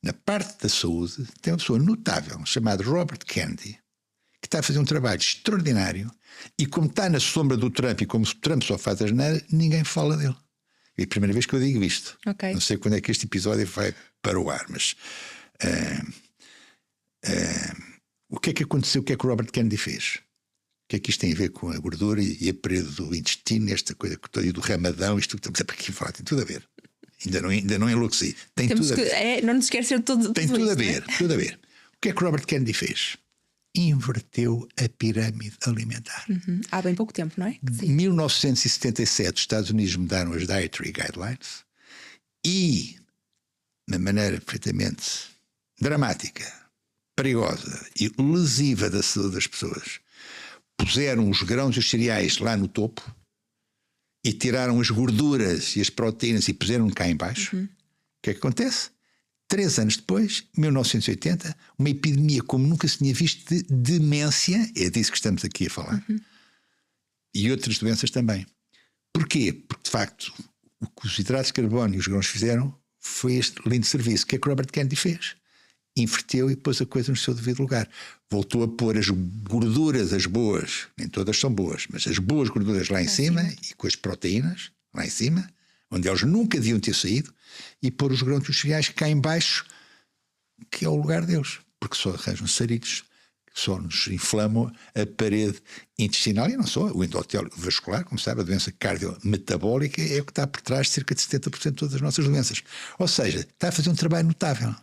A: na parte da saúde, tem uma pessoa notável chamada Robert Kennedy que está a fazer um trabalho extraordinário e como está na sombra do Trump e como o Trump só faz as neiras, ninguém fala dele. É a primeira vez que eu digo isto.
B: Okay.
A: Não sei quando é que este episódio vai para o ar, mas o que é que aconteceu? O que é que o Robert Kennedy fez? O que é que isto tem a ver com a gordura e a parede do intestino, esta coisa que estou do Ramadão, isto que estamos aqui a falar, tem tudo a ver. Ainda não enlouqueci. Tem
B: Temos
A: tudo a ver.
B: não nos esquecer tudo.
A: Tem tudo a ver, tudo a ver. O que é que o Robert Kennedy fez? Inverteu a pirâmide alimentar.
B: Há bem pouco tempo, não é?
A: Em 1977 os Estados Unidos mudaram as Dietary Guidelines e, de maneira perfeitamente dramática, perigosa e lesiva da saúde das pessoas, puseram os grãos e os cereais lá no topo e tiraram as gorduras e as proteínas e puseram cá em baixo. O que é que acontece? 3 anos depois, 1980, uma epidemia como nunca se tinha visto de demência, é disso que estamos aqui a falar, e outras doenças também. Porquê? Porque, de facto, o que os hidratos de carbono e os grãos fizeram foi este lindo serviço. O que é que o Robert Kennedy fez? Inverteu e pôs a coisa no seu devido lugar. Voltou a pôr as gorduras, as boas, nem todas são boas, mas as boas gorduras lá em cima e com as proteínas lá em cima, onde eles nunca deviam ter saído, e pôr os grãos e os cereais cá em baixo, que é o lugar deles, porque só arranjam sarilhos, só nos inflamam a parede intestinal, e não só, o endotélio vascular, como sabe, a doença cardiometabólica é o que está por trás de cerca de 70% de todas as nossas doenças. Ou seja, está a fazer um trabalho notável.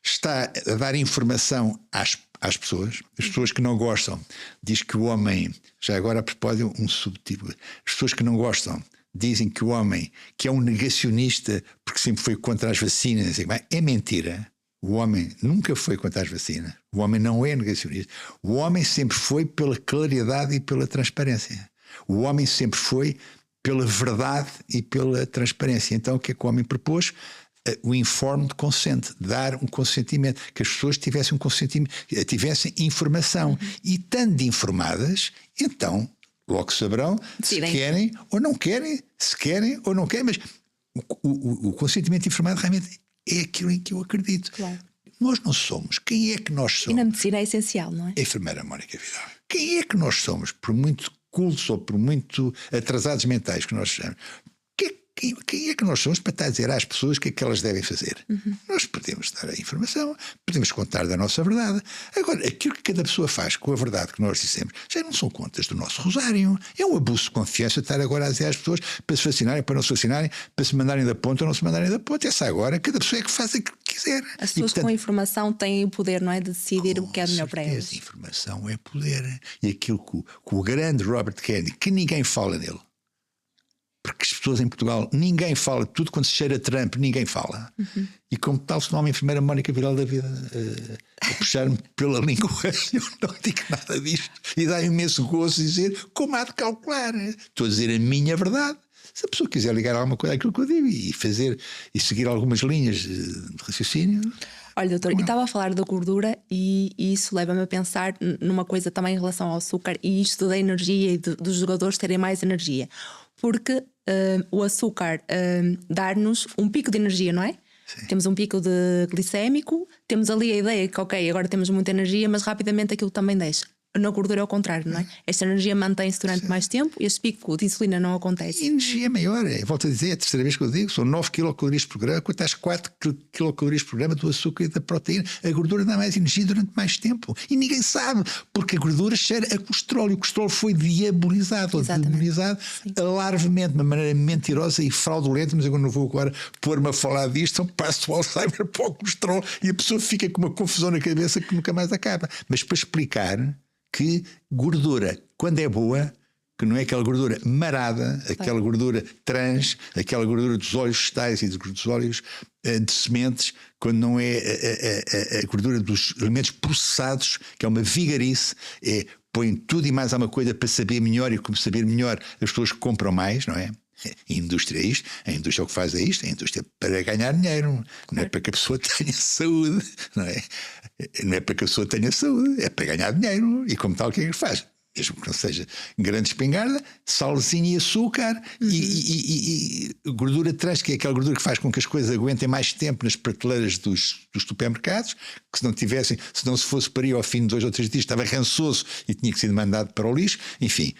A: Está a dar informação às pessoas, as pessoas que não gostam, diz que o homem, já agora a propósito um subtítulo, as pessoas que não gostam dizem que o homem, que é um negacionista porque sempre foi contra as vacinas, é mentira. O homem nunca foi contra as vacinas. O homem não é negacionista. O homem sempre foi pela claridade e pela transparência. O homem sempre foi pela verdade e pela transparência. Então o que é que o homem propôs? O informed consent, dar um consentimento, que as pessoas tivessem um consentimento, tivessem informação. E estando informadas, então logo saberão se querem ou não querem, se querem ou não querem, mas o consentimento informado realmente é aquilo em que eu acredito.
B: Claro.
A: Nós não somos. Quem é que nós somos?
B: E na medicina é essencial, não é?
A: A enfermeira Mónica Vidal. Quem é que nós somos? Por muito cultos ou por muito atrasados mentais que nós chamamos. Quem é que nós somos para estar a dizer às pessoas o que é que elas devem fazer? Nós podemos dar a informação, podemos contar da nossa verdade. Agora, aquilo que cada pessoa faz com a verdade que nós dissemos já não são contas do nosso rosário. É um abuso de confiança estar agora a dizer às pessoas para se vacinarem, para não se vacinarem, para se mandarem da ponta ou não se mandarem da ponta. Essa agora, cada pessoa é que faz aquilo que quiser.
B: As pessoas com informação têm o poder, não é? De decidir o que é melhor para elas.
A: A informação é poder. E aquilo que o grande Robert Kennedy, que ninguém fala nele, porque as pessoas em Portugal, ninguém fala, tudo quando se cheira a Trump, ninguém fala. E como tal, se não há uma enfermeira Mónica Vidal da Vida a puxar-me pela língua, eu não digo nada disto. E dá imenso gozo dizer como há de calcular. Estou a dizer a minha verdade. Se a pessoa quiser ligar alguma coisa àquilo que eu digo e fazer e seguir algumas linhas de raciocínio.
B: Olha, doutor, e estava a falar da gordura e isso leva-me a pensar numa coisa também em relação ao açúcar e isto da energia e dos jogadores terem mais energia. Porque o açúcar dá-nos um pico de energia, não é?
A: Sim.
B: Temos um pico de glicémico, temos ali a ideia que, ok, agora temos muita energia, mas rapidamente aquilo também deixa. Na gordura é o contrário, não é? Esta energia mantém-se durante mais tempo e este pico de insulina não acontece.
A: E a energia é maior, volto a dizer, é a terceira vez que eu digo, são 9 quilocalorias por grama, quanto às 4 quilocalorias por grama do açúcar e da proteína. A gordura dá mais energia durante mais tempo. E ninguém sabe, porque a gordura cheira a colesterol e o colesterol foi diabolizado, ou demonizado larvemente, de uma maneira mentirosa e fraudulenta, mas eu não vou agora pôr-me a falar disto, passo o Alzheimer para o colesterol e a pessoa fica com uma confusão na cabeça que nunca mais acaba. Mas para explicar que gordura, quando é boa, que não é aquela gordura marada, aquela gordura trans, aquela gordura dos óleos vegetais e dos óleos de sementes, quando não é a gordura dos alimentos processados, que é uma vigarice, põe tudo e mais alguma coisa para saber melhor, e como saber melhor as pessoas compram mais, não é? A indústria é isto, a indústria é o que faz é isto, a indústria é para ganhar dinheiro, não é para que a pessoa tenha saúde, não é? Não é para que a pessoa tenha saúde, é para ganhar dinheiro, e como tal, o que é que faz? Mesmo que não seja grande espingarda, salzinho e açúcar e gordura trans, que é aquela gordura que faz com que as coisas aguentem mais tempo nas prateleiras dos supermercados, que se não se fosse para ir ao fim de 2 ou 3 dias, estava rançoso e tinha que ser mandado para o lixo, enfim.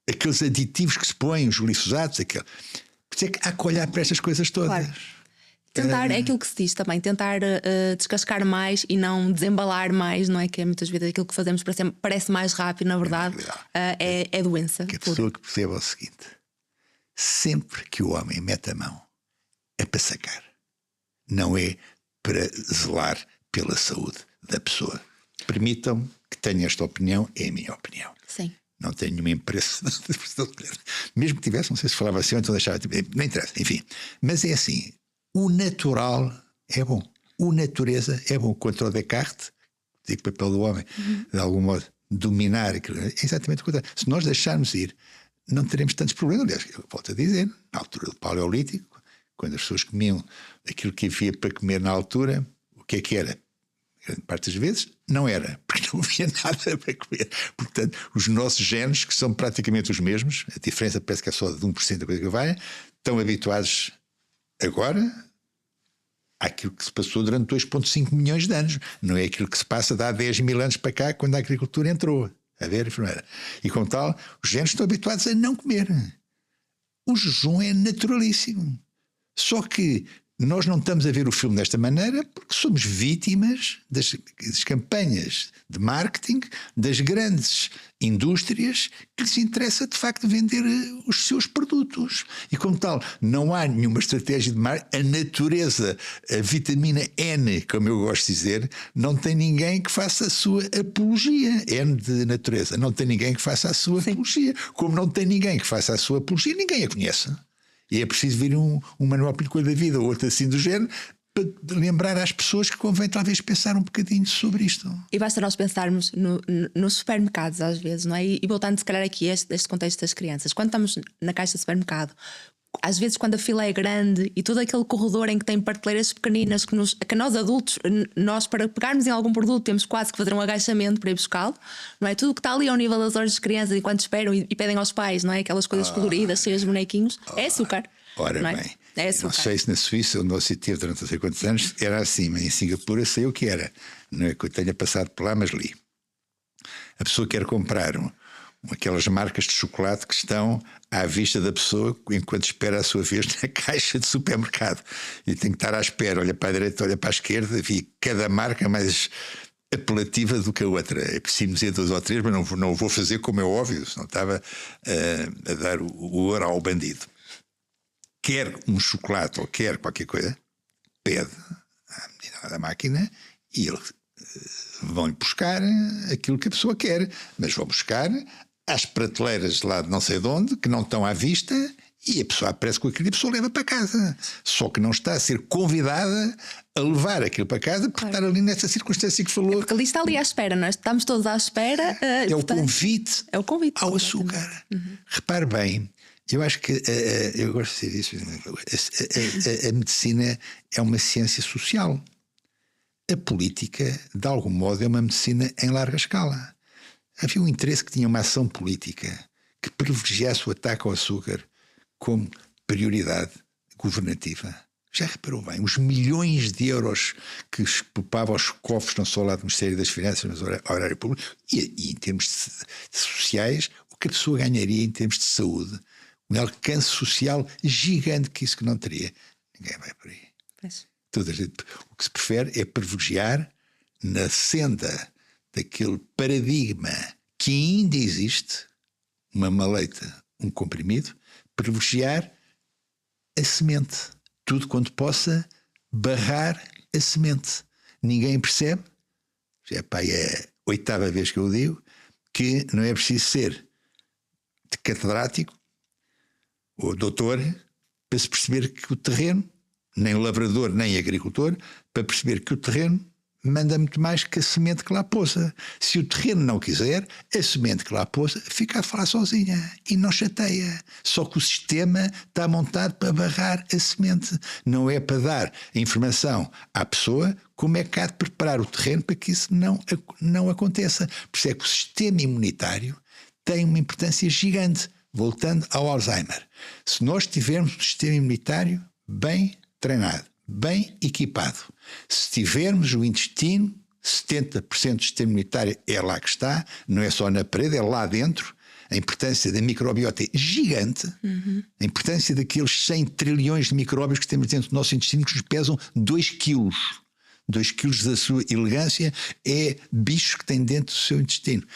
A: Aqueles aditivos que se põem, os glifosatos, aquele. Por isso é que há que olhar para estas coisas todas. Claro.
B: Tentar, é aquilo que se diz também, tentar descascar mais e não desembalar mais, não é? Que é muitas vezes aquilo que fazemos parece mais rápido, na verdade, é doença.
A: Que a pessoa que perceba o seguinte: sempre que o homem mete a mão é para sacar, não é para zelar pela saúde da pessoa. Permitam-me que tenha esta opinião, é a minha opinião.
B: Sim.
A: Não tenho nenhuma impressão. Mesmo que tivesse, não sei se falava assim, então deixava. Não interessa, enfim. Mas é assim: o natural é bom. O natureza é bom. Contra o Descartes, digo o papel do homem, de algum modo, dominar aquilo. É exatamente o contrário. Se nós deixarmos ir, não teremos tantos problemas. Aliás, eu volto a dizer, na altura do Paleolítico, quando as pessoas comiam aquilo que havia para comer na altura, o que é que era? Grande parte das vezes não era, porque não havia nada para comer. Portanto, os nossos genes, que são praticamente os mesmos, a diferença parece que é só de 1% da coisa que vai, estão habituados agora àquilo que se passou durante 2,5 milhões de anos. Não é aquilo que se passa de há 10 mil anos para cá, quando a agricultura entrou. A ver, enfermeira. E como tal, os genes estão habituados a não comer. O jejum é naturalíssimo. Só que nós não estamos a ver o filme desta maneira porque somos vítimas das campanhas de marketing das grandes indústrias que lhes interessa de facto vender os seus produtos. E como tal, não há nenhuma estratégia de marketing. A natureza, a vitamina N, como eu gosto de dizer, não tem ninguém que faça a sua apologia. N de natureza. Não tem ninguém que faça a sua apologia. Como não tem ninguém que faça a sua apologia, ninguém a conhece. E é preciso vir um manual de coisa da vida ou outro assim do género para lembrar às pessoas que convém talvez pensar um bocadinho sobre isto.
B: E basta nós pensarmos nos supermercados às vezes, não é? E voltando se calhar aqui a este contexto das crianças. Quando estamos na caixa de supermercado, às vezes quando a fila é grande e todo aquele corredor em que tem prateleiras pequeninas que nós adultos, nós para pegarmos em algum produto temos quase que fazer um agachamento para ir buscá-lo, não é? Tudo que está ali ao nível das horas das crianças enquanto esperam e pedem aos pais, não é? Aquelas coisas coloridas, cheias de bonequinhos, é açúcar.
A: Ora
B: não é?
A: bem,
B: É açúcar.
A: Não sei se na Suíça, onde você esteve durante não sei quantos anos, era assim, mas em Singapura sei o que era. Não é que eu tenha passado por lá, mas li. A pessoa quer comprar aquelas marcas de chocolate que estão à vista da pessoa enquanto espera a sua vez na caixa de supermercado. E tem que estar à espera, olha para a direita, olha para a esquerda, e cada marca mais apelativa do que a outra. É preciso dizer 2 ou 3, mas não vou fazer como é óbvio, senão estava a dar o ouro ao bandido. Quer um chocolate ou quer qualquer coisa, pede à menina da máquina e eles vão-lhe buscar aquilo que a pessoa quer, mas vão buscar às prateleiras lá de não sei de onde, que não estão à vista, E a pessoa aparece com aquilo e a pessoa leva para casa. Só que não está a ser convidada a levar aquilo para casa por estar ali nessa circunstância que falou.
B: Porque ali está ali à espera, nós estamos todos à espera.
A: É o convite ao
B: exatamente.
A: açúcar. Repare bem, eu acho que eu gosto de dizer isso. A medicina é uma ciência social. A política, de algum modo, é uma medicina em larga escala. Havia um interesse que tinha uma ação política que privilegiasse o ataque ao açúcar como prioridade governativa. Já reparou bem, os milhões de euros que poupavam aos cofres, não só lá do Ministério das Finanças, mas ao horário público, e em termos de sociais, o que a pessoa ganharia em termos de saúde, um alcance social gigante que isso que não teria. Ninguém vai por aí. O que se prefere é privilegiar na senda daquele paradigma que ainda existe, uma maleita, um comprimido, privilegiar a semente. Tudo quanto possa barrar a semente. Ninguém percebe, é a 8ª vez que eu digo, que não é preciso ser catedrático ou doutor para se perceber que o terreno, nem lavrador nem agricultor, para perceber que o terreno manda muito mais que a semente que lá poça. Se o terreno não quiser, a semente que lá poça fica a falar sozinha e não chateia. Só que o sistema está montado para barrar a semente. Não é para dar a informação à pessoa como é que há de preparar o terreno para que isso não aconteça. Por isso é que o sistema imunitário tem uma importância gigante. Voltando ao Alzheimer. Se nós tivermos um sistema imunitário bem treinado, bem equipado, se tivermos o intestino, 70% do sistema imunitário é lá que está, não é só na parede, é lá dentro. A importância da microbiota é gigante. A importância daqueles 100 trilhões de micróbios que temos dentro do nosso intestino, que nos pesam 2 quilos. 2 quilos da sua elegância é bicho que tem dentro do seu intestino.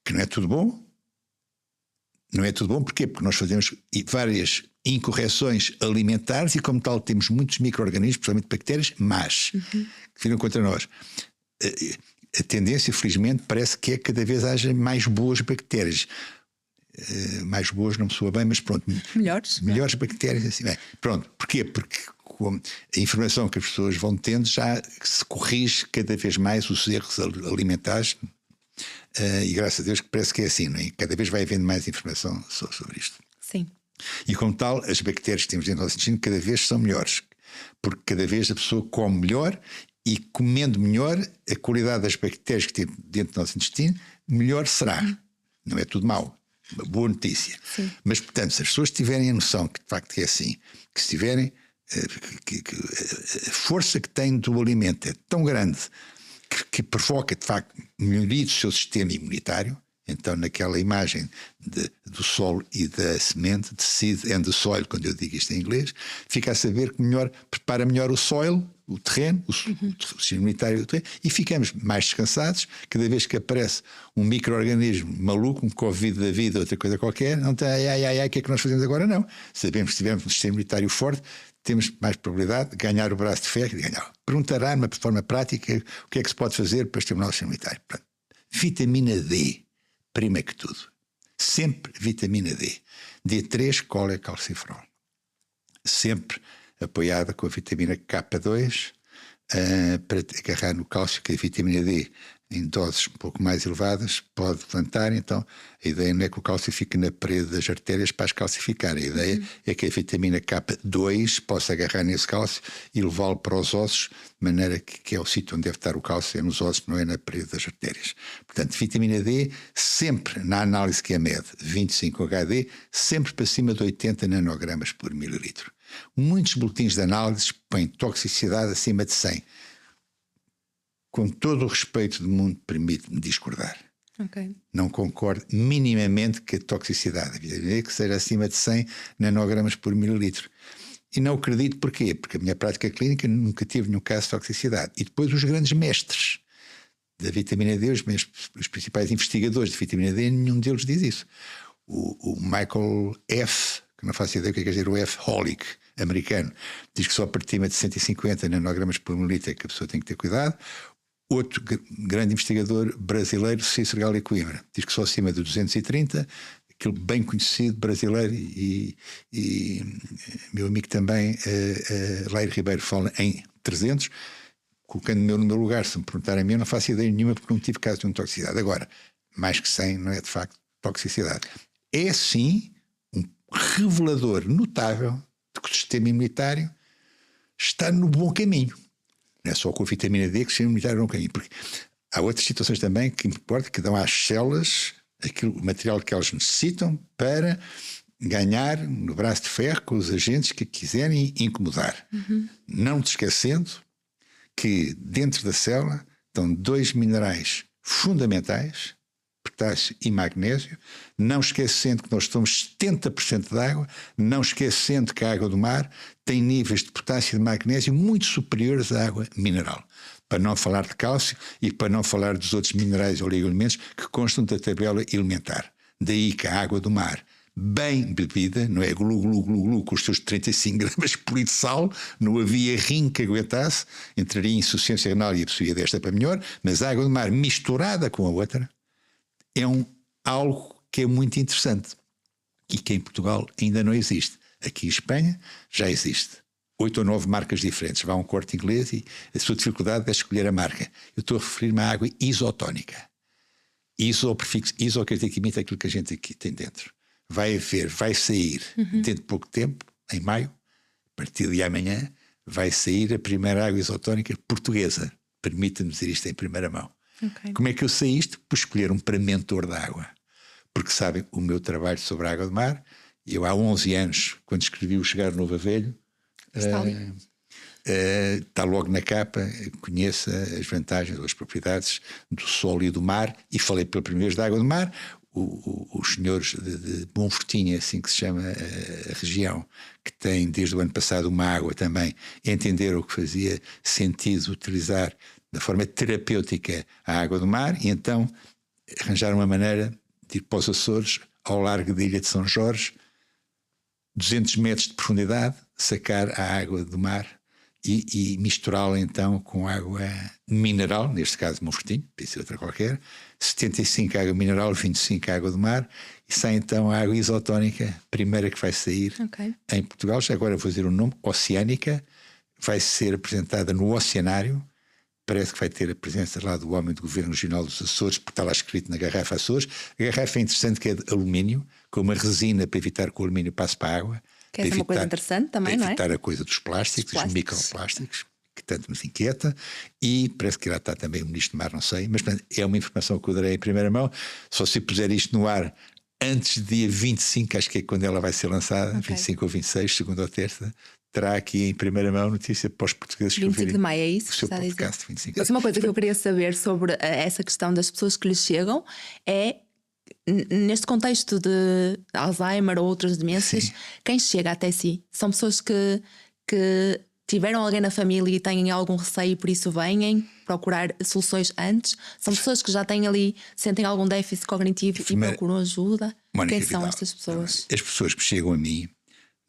A: Que não é tudo bom. Não é tudo bom, porquê? Porque nós fazemos várias incorreções alimentares e, como tal, temos muitos micro-organismos, principalmente bactérias, más, que viram contra nós. A tendência, felizmente, parece que é que cada vez haja mais boas bactérias. Mais boas não me soa bem, mas pronto. Melhores bactérias, assim bem. Pronto, porquê? Porque com a informação que as pessoas vão tendo já se corrige cada vez mais os erros alimentares. E graças a Deus que parece que é assim, não é? Cada vez vai havendo mais informação sobre isto.
B: Sim.
A: E como tal, as bactérias que temos dentro do nosso intestino cada vez são melhores, porque cada vez a pessoa come melhor e, comendo melhor, a qualidade das bactérias que tem dentro do nosso intestino melhor será. Não é tudo mau. Uma boa notícia.
B: Sim.
A: Mas, portanto, se as pessoas tiverem a noção que de facto é assim, que se tiverem que a força que têm do alimento é tão grande que provoca, de facto, melhoria do seu sistema imunitário. Então, naquela imagem do solo e da semente, de seed and the soil, quando eu digo isto em inglês, fica a saber que prepara melhor o soil, o terreno, o sistema imunitário do terreno, e ficamos mais descansados. Cada vez que aparece um micro-organismo maluco, um Covid da vida, outra coisa qualquer, não tem, o que é que nós fazemos agora? Não. Sabemos que se tivermos um sistema imunitário forte, temos mais probabilidade de ganhar o braço de ferro e de ganhar. Perguntará-me de forma prática o que é que se pode fazer para estimular o sistema imunitário. Pronto. Vitamina D, prima que tudo. Sempre vitamina D. D3, colecalciferol. Sempre apoiada com a vitamina K2 para agarrar no cálcio, que a vitamina D em doses um pouco mais elevadas pode levantar. Então a ideia não é que o cálcio fique na parede das artérias para as calcificar. A ideia é que a vitamina K2 possa agarrar nesse cálcio e levá-lo para os ossos, de maneira que é o sítio onde deve estar o cálcio, é nos ossos, não é na parede das artérias. Portanto, vitamina D sempre na análise que é mede 25-HD, sempre para cima de 80 nanogramas por mililitro. Muitos boletins de análise põem toxicidade acima de 100. Com todo o respeito do mundo, permite-me discordar.
B: Okay.
A: Não concordo minimamente que a toxicidade que seja acima de 100 nanogramas por mililitro. E não acredito porquê? Porque a minha prática clínica nunca tive nenhum caso de toxicidade. E depois os grandes mestres da vitamina D, os principais investigadores de vitamina D, nenhum deles diz isso. O Michael F., que não faço ideia o que quer dizer, o F. Holick, americano, diz que só a partir de 150 nanogramas por mililitro é que a pessoa tem que ter cuidado. Outro grande investigador brasileiro, Cícero Gali Coimbra, diz que só acima de 230, aquele bem conhecido brasileiro meu amigo também, Lair Ribeiro, fala em 300, colocando-me no meu lugar. Se me perguntarem a mim, eu não faço ideia nenhuma, porque não tive caso de uma toxicidade. Agora, mais que 100 não é de facto toxicidade. É sim um revelador notável de que o sistema imunitário está no bom caminho. Não é só com a vitamina D que o sistema imunitário é no bom caminho, porque há outras situações também que importa, que dão às células o material que elas necessitam para ganhar no braço de ferro com os agentes que quiserem incomodar. Não te esquecendo que dentro da célula estão 2 minerais fundamentais, potássio e magnésio, não esquecendo que nós somos 70% de água, não esquecendo que a água do mar tem níveis de potássio e de magnésio muito superiores à água mineral. Para não falar de cálcio e para não falar dos outros minerais ou oligoelementos que constam da tabela elementar. Daí que a água do mar, bem bebida, não é glu, glu, glu, glu, com os seus 35 gramas por litro de sal, não havia rim que aguentasse, entraria em insuficiência renal e a possuía desta para melhor, mas a água do mar misturada com a outra é algo que é muito interessante e que em Portugal ainda não existe. Aqui em Espanha já existe. 8 ou 9 marcas diferentes. Vai a um Corte Inglês e a sua dificuldade é escolher a marca. Eu estou a referir-me à água isotónica. Iso, o prefixo iso, quer dizer que imita aquilo que a gente aqui tem dentro. Vai sair dentro de pouco tempo, em maio, a partir de amanhã, vai sair a primeira água isotónica portuguesa. Permita-me dizer isto em primeira mão.
B: Okay.
A: Como é que eu sei isto? Por escolher um pré-mentor da água. Porque sabem, o meu trabalho sobre a água do mar, eu há 11 anos, quando escrevi o Chegar Novo a Velho, está logo na capa, conheça as vantagens ou as propriedades do solo e do mar, e falei pela primeira vez da água do mar. Os senhores de Bonfortinha, assim que se chama a região, que tem desde o ano passado uma água também, entenderam que fazia sentido utilizar da forma terapêutica a água do mar, e então arranjaram uma maneira de ir para os Açores, ao largo da ilha de São Jorge, 200 metros de profundidade, sacar a água do mar e misturá-la então com água mineral, neste caso Monfortinho, pode ser outra qualquer, 75 água mineral, 25 água do mar, e sai então a água isotónica, primeira que vai sair em Portugal. Já agora vou dizer o nome, Oceânica, vai ser apresentada no Oceanário. Parece que vai ter a presença lá do homem do Governo Regional dos Açores, porque está lá escrito na garrafa Açores. A garrafa é interessante, que é de alumínio, com uma resina para evitar que o alumínio passe para a água.
B: Que é uma coisa interessante também, não é?
A: Para evitar a coisa dos plásticos, dos microplásticos, que tanto nos inquieta. E parece que lá está também o Ministro do Mar, não sei. Mas portanto, é uma informação que eu darei em primeira mão. Só se puser isto no ar antes do dia 25, acho que é quando ela vai ser lançada, 25 ou 26, segunda ou terça, terá aqui em primeira mão notícia para os portugueses que
B: 25 de maio, é isso?
A: O seu podcast, 25.
B: Mas uma coisa que eu queria saber sobre essa questão das pessoas que lhes chegam é, neste contexto de Alzheimer ou outras demências,
A: Sim.
B: Quem chega até si? São pessoas que tiveram alguém na família e têm algum receio e por isso vêm procurar soluções antes? São pessoas que já têm ali, sentem algum déficit cognitivo e procuram ajuda? Quem são estas pessoas?
A: As pessoas que chegam a mim,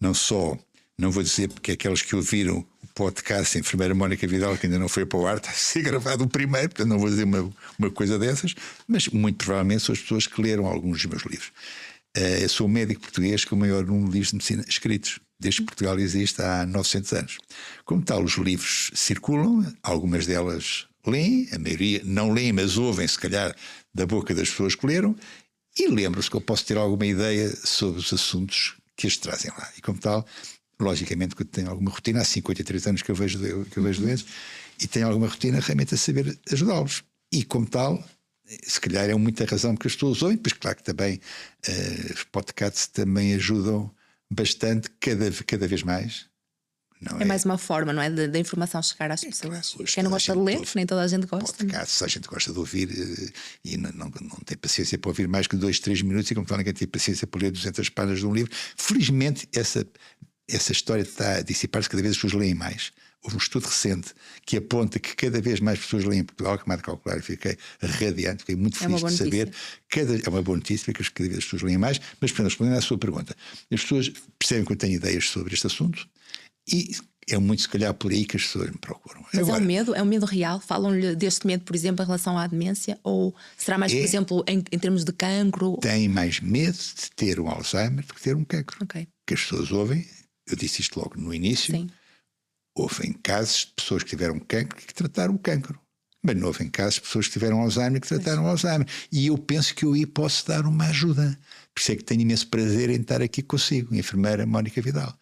A: não vou dizer porque aquelas que ouviram o podcast a enfermeira Mónica Vidal, que ainda não foi para o ar, está a ser gravado o primeiro, portanto não vou dizer uma coisa dessas, mas muito provavelmente são as pessoas que leram alguns dos meus livros. Eu sou o médico português com o maior número de livros de medicina escritos, desde que Portugal existe há 900 anos. Como tal, os livros circulam, algumas delas leem, a maioria não leem, mas ouvem, se calhar, da boca das pessoas que leram, e lembram-se que eu posso ter alguma ideia sobre os assuntos que eles trazem lá. E como tal, logicamente que eu tenho alguma rotina, há 53 anos que eu vejo doentes, e tenho alguma rotina realmente a saber ajudá-los. E como tal, se calhar é muita razão porque as pessoas ouvem, pois claro que também os podcasts também ajudam bastante, cada vez mais.
B: É mais uma forma, não é? Da informação chegar às pessoas.
A: Claro,
B: quem não gosta de ler, nem toda a gente gosta.
A: Podcasts, a gente gosta de ouvir e não tem paciência para ouvir mais que 2, 3 minutos, e como tal, ninguém tem paciência para ler 200 páginas de um livro. Felizmente, essa história está a dissipar-se, cada vez as pessoas leem mais. Houve um estudo recente que aponta que cada vez mais pessoas leem em Portugal, que mais de calcular, e fiquei radiante, fiquei muito feliz de saber. É uma boa notícia, porque cada vez as pessoas leem mais. Mas, portanto, respondendo à sua pergunta, as pessoas percebem que eu tenho ideias sobre este assunto, e é muito, se calhar, por aí que as pessoas me procuram.
B: Mas
A: Agora,
B: é um medo real? Falam-lhe deste medo, por exemplo, em relação à demência? Ou será mais, por exemplo, em termos de cancro?
A: tem mais medo de ter um Alzheimer do que ter um cancro.
B: Ok.
A: Que as pessoas ouvem, eu disse isto logo no início,
B: Sim.
A: houve casos de pessoas que tiveram cancro e que trataram o cancro. Mas não houve casos de pessoas que tiveram Alzheimer e que trataram Alzheimer. E eu penso que eu aí posso dar uma ajuda. Por isso é que tenho imenso prazer em estar aqui consigo, a enfermeira Mónica Vidal.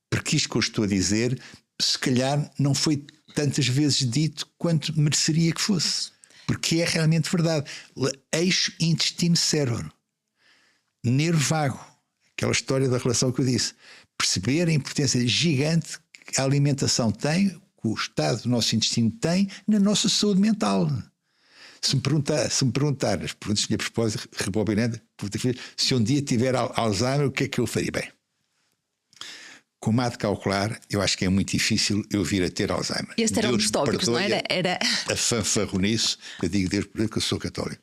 A: Porque isto que eu estou a dizer, se calhar não foi tantas vezes dito quanto mereceria que fosse. Porque é realmente verdade. Eixo intestino-cérebro. Nervo vago. Aquela história da relação que eu disse. Perceber a importância gigante que a alimentação tem, que o estado do nosso intestino tem na nossa saúde mental. Se me perguntar, as perguntas que lhe propósito, rebobinando, se um dia tiver Alzheimer, o que é que eu faria? Bem, como há de calcular, eu acho que é muito difícil eu vir a ter Alzheimer.
B: Este era um dos tópicos, não era?
A: A fanfarronice, eu digo Deus perdoe que eu sou católico.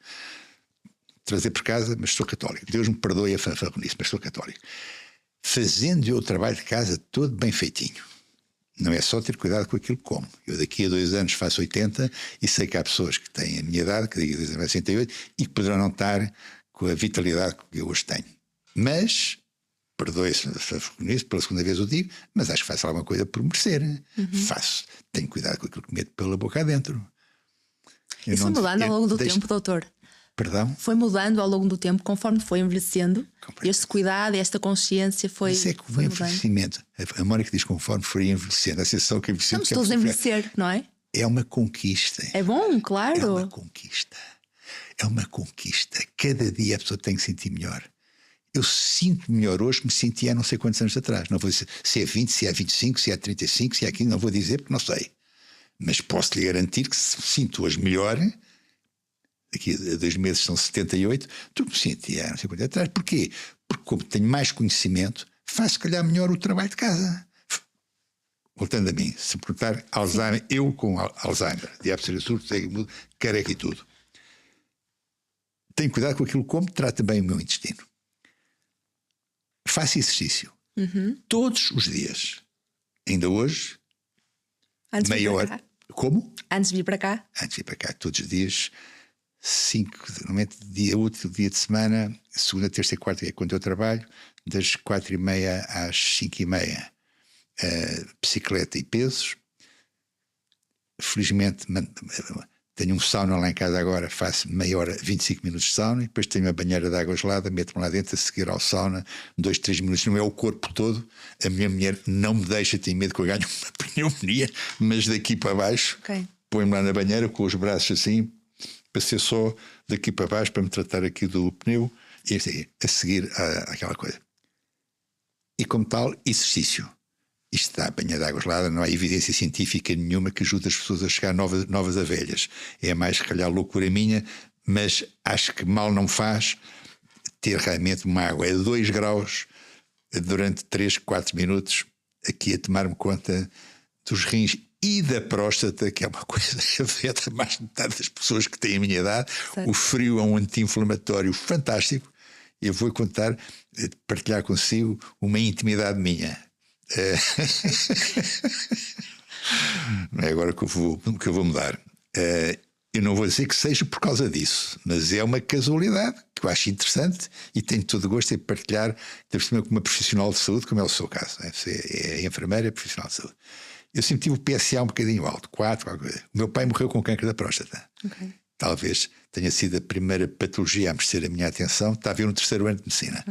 A: Trazer por casa, mas sou católico. Deus me perdoe a fanfarronice, mas sou católico. Fazendo eu o trabalho de casa todo bem feitinho. Não é só ter cuidado com aquilo que como. Eu daqui a 2 anos faço 80 e sei que há pessoas que têm a minha idade, que daqui a 2 anos 68, e que poderão não estar com a vitalidade que eu hoje tenho. Mas, perdoe-se pela segunda vez eu digo, mas acho que faço alguma coisa por merecer. Faço. Tenho cuidado com aquilo que meto pela boca adentro.
B: Isso foi mudando ao longo do tempo, doutor?
A: Perdão?
B: Foi mudando ao longo do tempo, conforme foi envelhecendo. Este cuidado, esta consciência foi.
A: Isso é que o envelhecimento. A Mónica diz conforme foi envelhecendo. A sensação que envelhecendo.
B: Estamos todos a envelhecer, não é?
A: É uma conquista.
B: É bom, claro.
A: É uma conquista. É uma conquista. Cada dia a pessoa tem que sentir melhor. Eu sinto melhor hoje que me sentia há não sei quantos anos atrás. Não vou dizer se é 20, se é 25, se é 35, se é 15, não vou dizer porque não sei. Mas posso lhe garantir que se sinto hoje melhor. Daqui a 2 meses são 78, tu me sentia não sei quanto atrás. Porquê? Porque como tenho mais conhecimento, faço, se calhar, melhor o trabalho de casa. Voltando a mim, se perguntar Alzheimer, eu com Alzheimer, diabetes surdo, cego mudo, careca e tudo. Tenho cuidado com aquilo que como, trato bem o meu intestino. Faço exercício. Todos os dias. Ainda hoje,
B: Antes
A: meia hora. Como?
B: Antes de vir para cá?
A: Antes de vir para cá, todos os dias. 5, normalmente dia útil, dia de semana, segunda, terça e quarta, que é quando eu trabalho, das 4h30 às 5h30, bicicleta e pesos. Felizmente tenho um sauna lá em casa agora, faço meia hora, 25 minutos de sauna, e depois tenho uma banheira de água gelada, meto-me lá dentro a seguir ao sauna, 2, 3 minutos, não é o corpo todo. A minha mulher não me deixa, tem medo que eu ganhe uma pneumonia, mas daqui para baixo, põe-me lá na banheira com os braços assim, para ser só daqui para baixo, para me tratar aqui do pneu, e assim, a seguir àquela coisa. E como tal, exercício. Isto dá banha de água gelada, não há evidência científica nenhuma que ajude as pessoas a chegar novas a velhas. É mais, se calhar, loucura minha, mas acho que mal não faz ter realmente uma água a 2 graus durante 3, 4 minutos, aqui a tomar-me conta dos rins e da próstata, que é uma coisa que afeta mais de metade das pessoas que têm a minha idade. Certo. O frio é um anti-inflamatório fantástico. Eu vou contar, partilhar consigo uma intimidade minha. Não é agora que eu vou mudar. Eu não vou dizer que seja por causa disso, mas é uma casualidade que eu acho interessante e tenho todo o gosto em partilhar, com uma profissional de saúde, como é o seu caso. É enfermeira, profissional de saúde. Eu sempre tive o PSA um bocadinho alto, 4, o meu pai morreu com câncer da próstata. Talvez tenha sido a primeira patologia a merecer a minha atenção. Está a ver no 3º ano de medicina.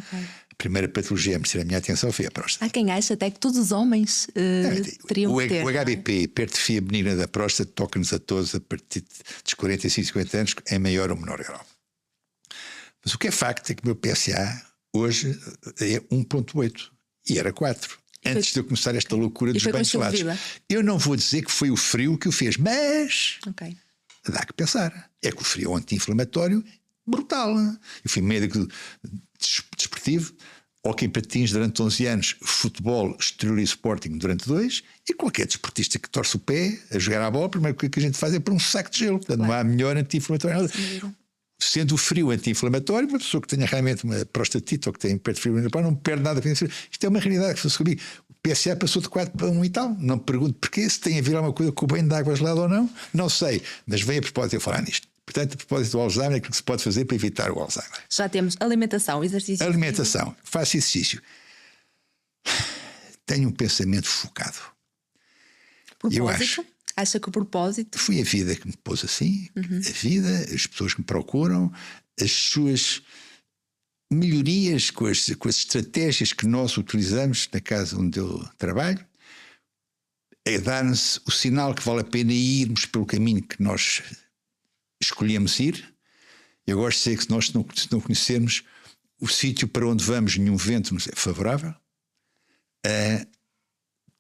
A: A primeira patologia a merecer a minha atenção foi a próstata.
B: Há quem acha até que todos os homens teriam que ter.
A: O HBP, hipertrofia benigna da próstata, toca-nos a todos a partir dos 45, 50 anos, em maior ou menor grau. Mas o que é facto é que o meu PSA hoje é 1,8 e era 4. Antes de eu começar esta loucura dos banhos gelados. Eu não vou dizer que foi o frio que o fez, mas dá que pensar. É que o frio é um anti-inflamatório brutal. Eu fui médico desportivo, hóquei em patins durante 11 anos, futebol, exterior e sporting durante 2, e qualquer desportista que torce o pé a jogar à bola, a primeira coisa que a gente faz é pôr um saco de gelo. Portanto, não há melhor anti-inflamatório. Sendo o frio anti-inflamatório, uma pessoa que tenha realmente uma prostatite ou que tenha perto de frio não perde nada. Isto é uma realidade que se descobri. O PSA passou de 4 para 1 e tal. Não me pergunto porquê, se tem a ver alguma coisa com o banho de água gelada ou não. Não sei, mas vem a propósito eu falar nisto. Portanto, a propósito do Alzheimer, aquilo que se pode fazer para evitar o Alzheimer.
B: Já temos alimentação, exercício.
A: Alimentação, faço exercício. Tenho um pensamento focado.
B: Propósito? Acha que o propósito?
A: Foi a vida que me pôs assim, a vida, as pessoas que me procuram, as suas melhorias com as estratégias que nós utilizamos na casa onde eu trabalho, é dar-nos o sinal que vale a pena irmos pelo caminho que nós escolhemos ir. Eu gosto de dizer que se não conhecermos o sítio para onde vamos, nenhum vento nos é favorável.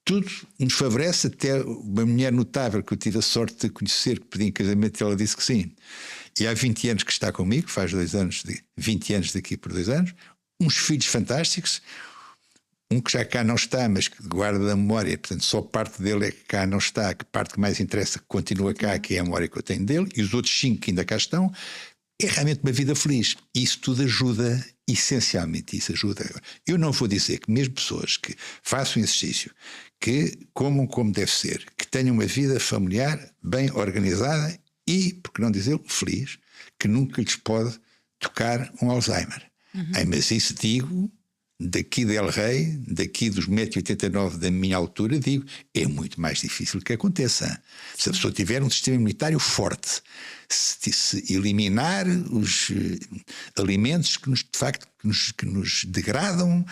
A: Tudo nos favorece, até uma mulher notável que eu tive a sorte de conhecer, que pedi em casamento, ela disse que sim. E há 20 anos que está comigo, faz 2 anos, 20 anos daqui por 2 anos, uns filhos fantásticos, um que já cá não está, mas que guarda da memória, portanto só parte dele é que cá não está, que parte que mais interessa continua cá, que é a memória que eu tenho dele, e os outros 5 que ainda cá estão. É realmente uma vida feliz. Isso tudo ajuda, essencialmente isso ajuda. Eu não vou dizer que mesmo pessoas que façam exercício, que comam como deve ser, que tenham uma vida familiar bem organizada e, por que não dizer, feliz, que nunca lhes pode tocar um Alzheimer. Mas isso digo, daqui de El Rei, daqui dos 1,89 m da minha altura, digo, é muito mais difícil que aconteça. Se a pessoa tiver um sistema imunitário forte, se eliminar os alimentos que nos, de facto, que nos degradam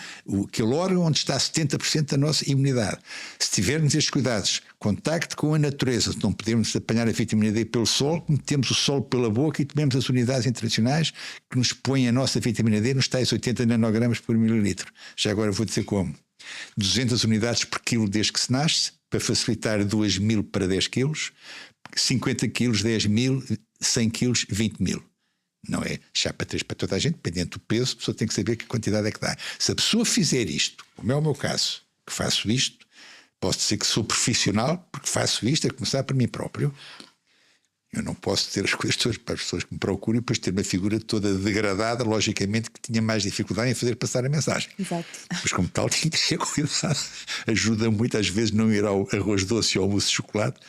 A: aquele órgão onde está 70% da nossa imunidade. Se tivermos estes cuidados, contacto com a natureza, se não podemos apanhar a vitamina D pelo sol, metemos o sol pela boca e tomemos as unidades internacionais que nos põem a nossa vitamina D nos tais 80 nanogramas por mililitro. Já agora vou dizer como. 200 unidades por quilo desde que se nasce, para facilitar 2.000 para 10 quilos, 50 quilos, 10.000, 100 quilos, 20.000. Não é chapa 3 para toda a gente, dependendo do peso, a pessoa tem que saber que quantidade é que dá. Se a pessoa fizer isto, como é o meu caso, que faço isto, posso dizer que sou profissional, porque faço isto, a começar por mim próprio. Eu não posso ter as coisas todas para as pessoas que me procuram e depois ter uma figura toda degradada, logicamente que tinha mais dificuldade em fazer passar a mensagem.
B: Exato.
A: Mas como tal, tinha que ter cuidado. Ajuda muito às vezes não ir ao arroz doce ou ao mousse de chocolate.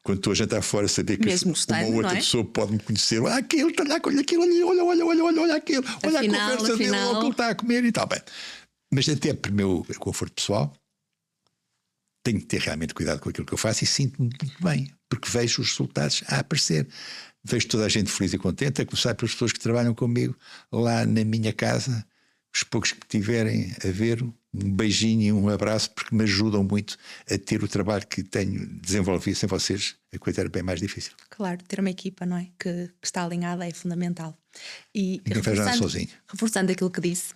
A: Quando estou a jantar fora, saber que
B: mesmo
A: uma outra pessoa pode me conhecer. Aquele está lá, olha aquilo ali, olha aquele. Olha
B: afinal,
A: a conversa dele, olha o que ele está a comer e tal. Bem, mas até para o meu conforto pessoal, tenho que ter realmente cuidado com aquilo que eu faço e sinto-me muito bem, porque vejo os resultados a aparecer. Vejo toda a gente feliz e contente, a começar pelas pessoas que trabalham comigo lá na minha casa, os poucos que tiverem a ver, um beijinho e um abraço, porque me ajudam muito a ter o trabalho que tenho desenvolvido. Sem vocês, a coisa era bem mais difícil.
B: Claro, ter uma equipa, não é? Que está alinhada é fundamental. E
A: não faz nada sozinho.
B: Reforçando aquilo que disse,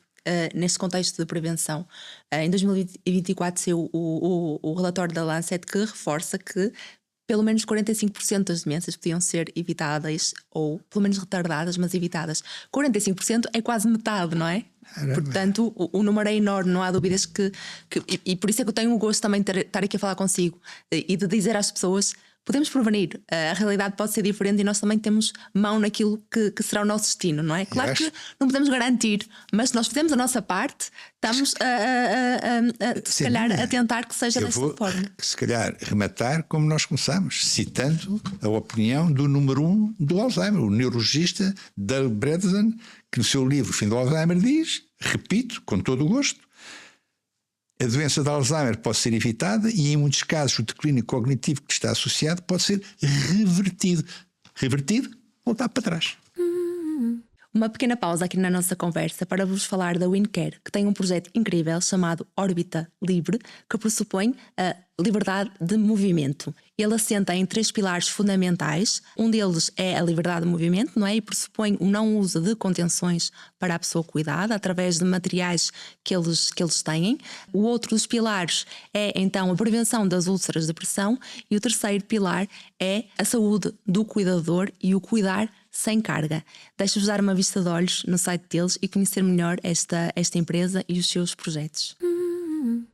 B: neste contexto de prevenção, em 2024 saiu o relatório da Lancet que reforça que pelo menos 45% das demências podiam ser evitadas, ou pelo menos retardadas, mas evitadas. 45% é quase metade, não é? Caramba. Portanto, o número é enorme, não há dúvidas e por isso é que eu tenho o gosto também de estar aqui a falar consigo e de dizer às pessoas: podemos prevenir, a realidade pode ser diferente e nós também temos mão naquilo que será o nosso destino, não é? Claro que não podemos garantir, mas se nós fizermos a nossa parte, estamos se calhar a tentar que seja desta forma.
A: Se calhar rematar como nós começamos, citando a opinião do número 1 do Alzheimer, o neurologista Doug Bredesen, que no seu livro O Fim do Alzheimer diz, repito, com todo o gosto: a doença de Alzheimer pode ser evitada e, em muitos casos, o declínio cognitivo que está associado pode ser revertido. Revertido, voltar para trás.
B: Uma pequena pausa aqui na nossa conversa para vos falar da WinCare, que tem um projeto incrível chamado Órbita Livre, que pressupõe a liberdade de movimento. Ele assenta em 3 pilares fundamentais. Um deles é a liberdade de movimento, não é? E pressupõe o não uso de contenções para a pessoa cuidada, através de materiais que eles têm. O outro dos pilares é, então, a prevenção das úlceras de pressão. E o terceiro pilar é a saúde do cuidador e o cuidar sem carga. Deixo-vos dar uma vista de olhos no site deles e conhecer melhor esta empresa e os seus projetos.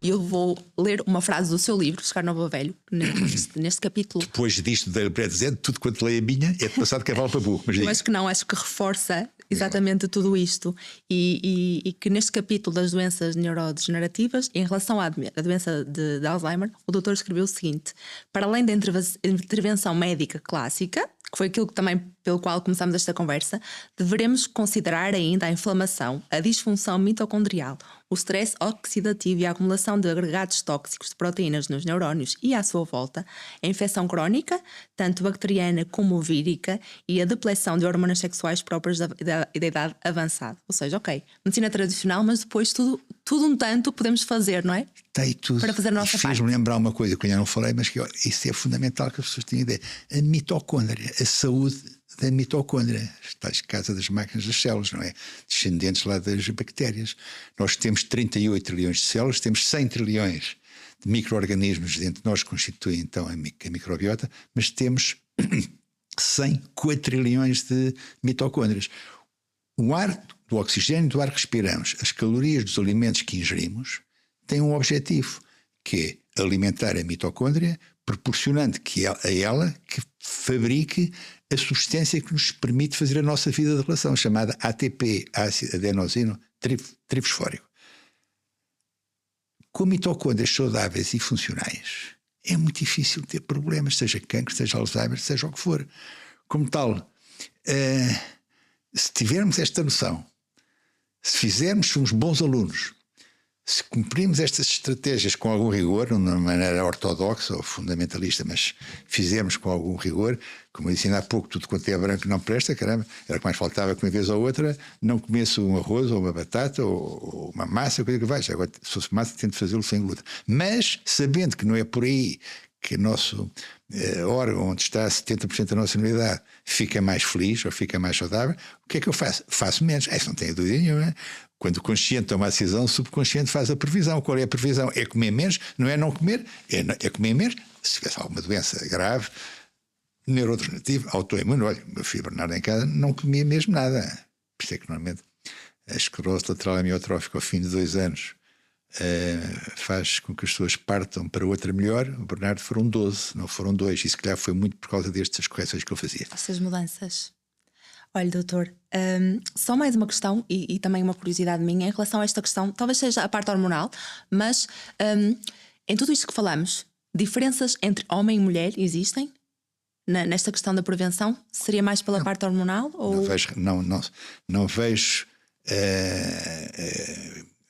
B: E eu vou ler uma frase do seu livro, Chegar Novo a Velho, neste capítulo.
A: Depois disto da Brett Z, tudo quanto leio a minha é de passar de cavalo para burro. Mas
B: Eu acho que não, acho que reforça exatamente tudo isto. E que neste capítulo das doenças neurodegenerativas, em relação à doença de Alzheimer, o doutor escreveu o seguinte: para além da intervenção médica clássica, que foi aquilo que também pelo qual começámos esta conversa, deveremos considerar ainda a inflamação, a disfunção mitocondrial, o stress oxidativo e a acumulação de agregados tóxicos de proteínas nos neurónios e à sua volta, a infecção crónica, tanto bacteriana como vírica, e a depleção de hormonas sexuais próprias da idade avançada. Ou seja, ok, medicina tradicional, mas depois tudo um tanto podemos fazer, não é?
A: Tem tudo.
B: Para fazer a nossa parte.
A: Fez-me lembrar uma coisa que eu ainda não falei, mas que isso é fundamental que as pessoas tenham ideia. A mitocôndria, a saúde da mitocôndria, está a casa das máquinas das células, não é? Descendentes lá das bactérias. Nós temos 38 trilhões de células, temos 100 trilhões de micro-organismos dentro de nós que constituem então a microbiota, mas temos 100 quatrilhões de mitocôndrias. O ar, do oxigênio do ar que respiramos, as calorias dos alimentos que ingerimos, têm um objetivo, que é alimentar a mitocôndria, proporcionando a ela que fabrique a substância que nos permite fazer a nossa vida de relação, chamada ATP, ácido adenosino trifosfórico. Com mitocôndrias saudáveis e funcionais, é muito difícil ter problemas, seja cancro, seja Alzheimer, seja o que for. Como tal, se tivermos esta noção, se fizermos uns bons alunos, se cumprirmos estas estratégias com algum rigor, não de uma maneira ortodoxa ou fundamentalista, mas fizermos com algum rigor, como eu disse ainda há pouco, tudo quanto é branco não presta, caramba, era o que mais faltava que uma vez ou outra não comesse um arroz ou uma batata ou uma massa, coisa que vai. Agora, se fosse massa, tento fazê-lo sem glúten. Mas, sabendo que não é por aí que o nosso órgão, onde está 70% da nossa imunidade, fica mais feliz ou fica mais saudável, o que é que eu faço? Faço menos. Isso não tenho dúvida nenhuma. Quando o consciente toma a decisão, o subconsciente faz a previsão. Qual é a previsão? É comer menos, não é não comer, é comer menos. Se tivesse alguma doença grave, neurodegenerativa, autoimune, olha, o meu filho Bernardo em casa não comia mesmo nada. Por isso é que normalmente a esclerose lateral amiotrófica ao fim de 2 anos faz com que as pessoas partam para outra melhor. O Bernardo foram 12, não foram 2. E se calhar foi muito por causa destas correções que eu fazia.
B: Essas mudanças. Olha, doutor, só mais uma questão e também uma curiosidade minha em relação a esta questão, talvez seja a parte hormonal, mas em tudo isto que falamos, diferenças entre homem e mulher existem? Nesta questão da prevenção? Seria mais pela parte hormonal? Ou...
A: Não vejo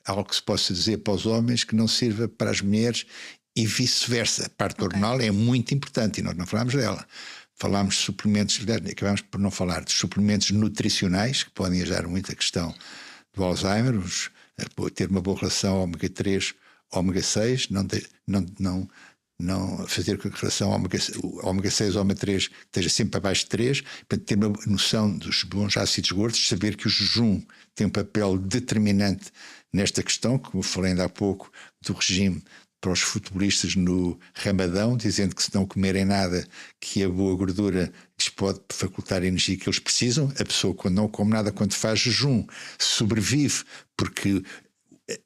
A: algo que se possa dizer para os homens que não sirva para as mulheres e vice-versa. A parte hormonal é muito importante e nós não falamos dela. Falámos de suplementos, acabámos por não falar de suplementos nutricionais, que podem ajudar muito a questão do Alzheimer, ter uma boa relação ômega 3, ômega 6, não fazer com que a relação ômega 6 ômega 3 esteja sempre abaixo de 3, para ter uma noção dos bons ácidos gordos, saber que o jejum tem um papel determinante nesta questão, como falei ainda há pouco, do regime para os futebolistas no Ramadão, dizendo que se não comerem nada, que a boa gordura lhes pode facultar a energia que eles precisam. A pessoa, quando não come nada, quando faz jejum, sobrevive porque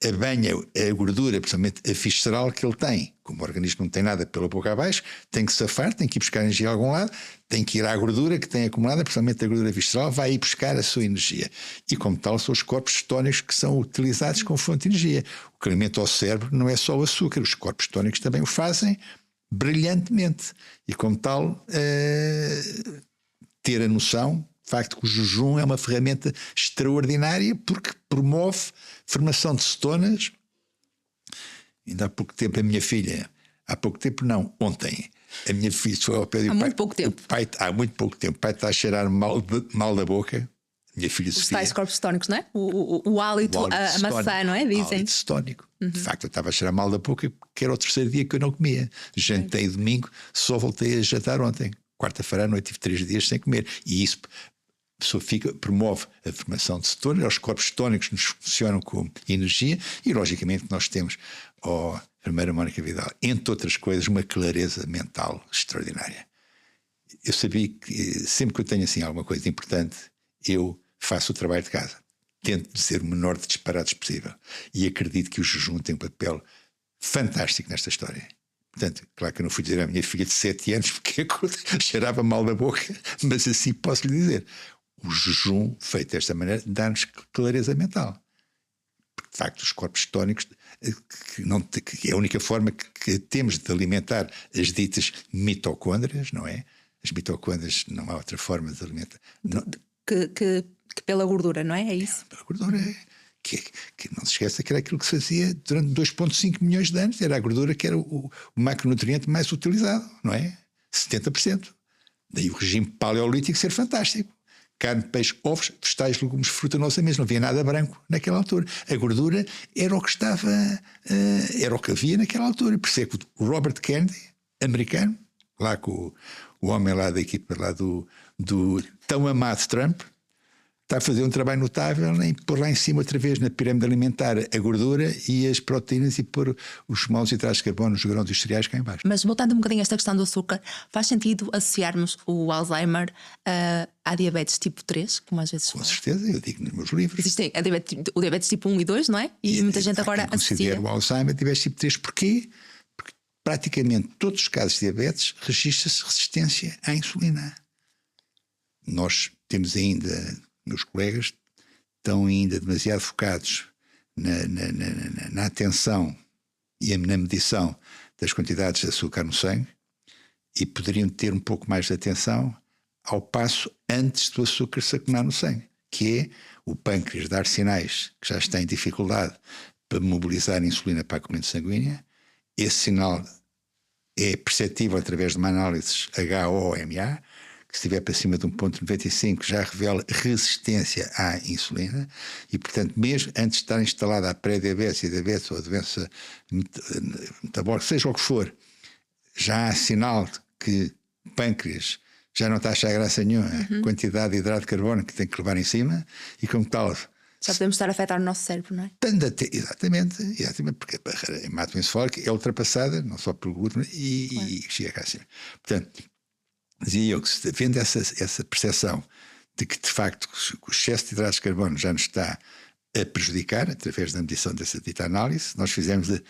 A: abanha a gordura, principalmente a visceral que ele tem. Como o organismo não tem nada pela boca abaixo, tem que safar, tem que ir buscar energia a algum lado, tem que ir à gordura que tem acumulada, principalmente a gordura visceral, vai ir buscar a sua energia. E como tal, são os corpos cetónicos que são utilizados como fonte de energia. O que alimenta o cérebro não é só o açúcar, os corpos cetónicos também o fazem brilhantemente. E como tal, ter a noção, de facto, que o jejum é uma ferramenta extraordinária porque promove formação de cetonas. Ainda há pouco tempo a minha filha, ontem, a minha filha foi ao pé do pai.
B: Muito pouco tempo.
A: Há muito pouco tempo. O pai está a cheirar mal da boca. Minha filha
B: Os
A: Sofia.
B: tais corpos cetónicos, não é? O hálito, a maçã, não é? Dizem.
A: Hálito cetónico. De facto, eu estava a cheirar mal da boca porque era o 3º dia que eu não comia. Jantei domingo, só voltei a jantar ontem. Quarta-feira à noite tive 3 dias sem comer. E isso a pessoa promove a formação de cetonas, os corpos cetónicos nos funcionam como energia e, logicamente, nós temos, primeira Mónica Vidal, entre outras coisas, uma clareza mental extraordinária. Eu sabia que sempre que eu tenho assim alguma coisa importante, eu faço o trabalho de casa. Tento ser o menor de disparados possível. E acredito que o jejum tem um papel fantástico nesta história. Portanto, claro que eu não fui dizer à minha filha de 7 anos porque cheirava mal da boca, mas assim posso lhe dizer: o jejum feito desta maneira dá-nos clareza mental. Porque, de facto, os corpos cetónicos, que é a única forma que temos de alimentar as ditas mitocôndrias, não é? As mitocôndrias não há outra forma de alimentar.
B: Que pela gordura, não é? É isso?
A: Pela gordura. Que não se esqueça que era aquilo que se fazia durante 2,5 milhões de anos. Era a gordura que era o macronutriente mais utilizado, não é? 70%. Daí o regime paleolítico ser fantástico. Carne, peixe, ovos, vegetais, legumes, fruta, nossa mesmo. Não havia nada branco naquela altura. A gordura era o que estava, era o que havia naquela altura. Por isso é que o Robert Kennedy, americano, lá com o homem lá da equipa lá do tão amado Trump, está a fazer um trabalho notável em pôr lá em cima outra vez na pirâmide alimentar a gordura e as proteínas e pôr os molos hidratos de carbono, os grãos e os cereais cá em baixo.
B: Mas voltando um bocadinho a esta questão do açúcar, faz sentido associarmos o Alzheimer à diabetes tipo 3, como às vezes se
A: Com
B: fala?
A: certeza, eu digo nos meus livros.
B: Existem o diabetes tipo 1 e 2, não é? E muita gente agora
A: considera
B: associa.
A: o Alzheimer diabetes tipo 3. Porquê? Porque praticamente todos os casos de diabetes registra-se resistência à insulina. Nós temos ainda, meus colegas estão ainda demasiado focados na atenção e na medição das quantidades de açúcar no sangue e poderiam ter um pouco mais de atenção ao passo antes do açúcar se acumular no sangue, que é o pâncreas dar sinais que já está em dificuldade para mobilizar a insulina para a corrente sanguínea. Esse sinal é perceptível através de uma análise HOMA, que se estiver para cima de 1,95 já revela resistência à insulina e, portanto, mesmo antes de estar instalada a pré-diabetes e diabetes ou a doença metabólica, seja o que for, já há sinal de que o pâncreas já não está a achar graça nenhuma a quantidade de hidrato de carbono que tem que levar em cima e, como tal,
B: Já podemos estar a afetar o nosso cérebro, não é?
A: exatamente, porque a barreira hematoencefálica é ultrapassada não só pelo glúten e chega cá acima. Portanto, dizia eu que, vendo essa percepção de que, de facto, o excesso de hidratos de carbono já nos está a prejudicar, através da medição dessa dita análise, nós fizemos de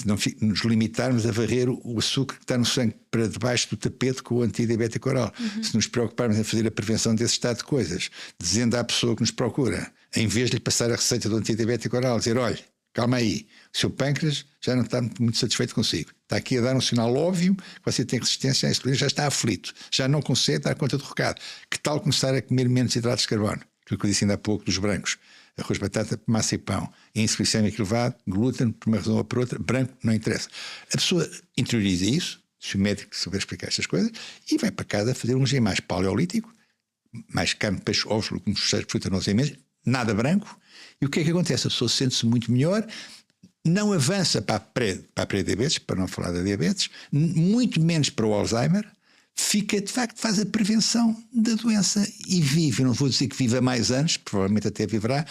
A: não nos limitarmos a varrer o açúcar que está no sangue para debaixo do tapete com o antidiabético oral. Se nos preocuparmos em fazer a prevenção desse estado de coisas, dizendo à pessoa que nos procura, em vez de lhe passar a receita do antidiabético oral, dizer: olha, calma aí, o seu pâncreas já não está muito satisfeito consigo. Está aqui a dar um sinal óbvio que você tem resistência à insulina, já está aflito, já não consegue dar conta do recado. Que tal começar a comer menos hidratos de carbono? Aquilo que eu disse ainda há pouco dos brancos. Arroz, batata, massa e pão. Índice glicémico elevado, glúten, por uma razão ou por outra, branco, não interessa. A pessoa interioriza isso, se o médico souber explicar estas coisas, e vai para casa fazer um regime mais paleolítico, mais carne, peixe, ovos, legumes, vegetais, fruta, não sei mesmo, nada branco. E o que é que acontece? A pessoa sente-se muito melhor, não avança para a pré-diabetes, para não falar da diabetes, muito menos para o Alzheimer, fica, de facto, faz a prevenção da doença e vive. Eu não vou dizer que vive há mais anos, provavelmente até viverá,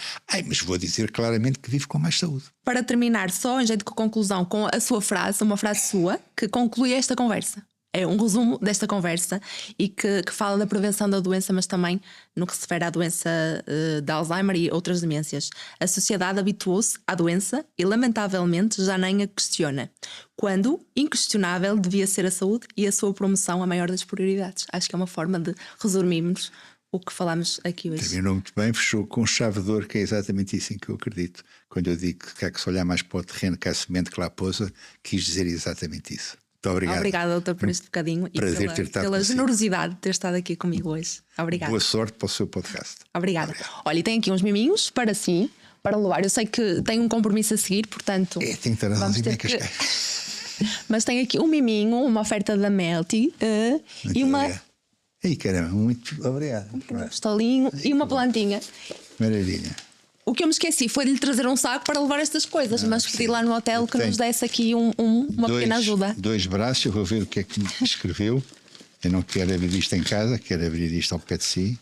A: mas vou dizer claramente que vive com mais saúde.
B: Para terminar, só em jeito de conclusão, com a sua frase, uma frase sua, que conclui esta conversa. É um resumo desta conversa e que fala da prevenção da doença, mas também no que se refere à doença de Alzheimer e outras demências. A sociedade habituou-se à doença e, lamentavelmente, já nem a questiona, quando, inquestionável, devia ser a saúde e a sua promoção a maior das prioridades. Acho que é uma forma de resumirmos o que falamos aqui hoje.
A: Terminou muito bem, fechou com chave de ouro, que é exatamente isso em que eu acredito. Quando eu digo que há que se olhar mais para o terreno que a semente que lá pousa, quis dizer exatamente isso. Muito obrigado.
B: Obrigada, doutor, por este bocadinho e pela generosidade de ter estado aqui comigo hoje. Obrigada.
A: Boa sorte para o seu podcast.
B: Obrigada. Olha, e tem aqui uns miminhos para si, para levar. Eu sei que tem um compromisso a seguir, portanto.
A: Tem que ter
B: vamos ter que... Mas tem aqui um miminho, uma oferta da Melty e uma.
A: Obrigado. Ei, caramba, muito obrigado.
B: Um estalinho e uma plantinha.
A: Maravilha.
B: O que eu me esqueci foi de lhe trazer um saco para levar estas coisas, mas pedi lá no hotel que nos desse aqui uma pequena ajuda.
A: 2 braços, eu vou ver o que é que me escreveu. Eu não quero abrir isto em casa, quero abrir isto ao pé de si.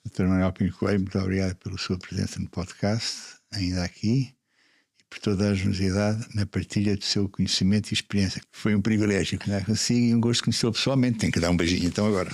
A: Dr. Manuel Pinho Coelho, muito obrigado pela sua presença no podcast, ainda aqui. Por toda a generosidade na partilha do seu conhecimento e experiência. Foi um privilégio conhecer consigo e um gosto de conhecê-lo pessoalmente. Tenho que dar um beijinho então agora.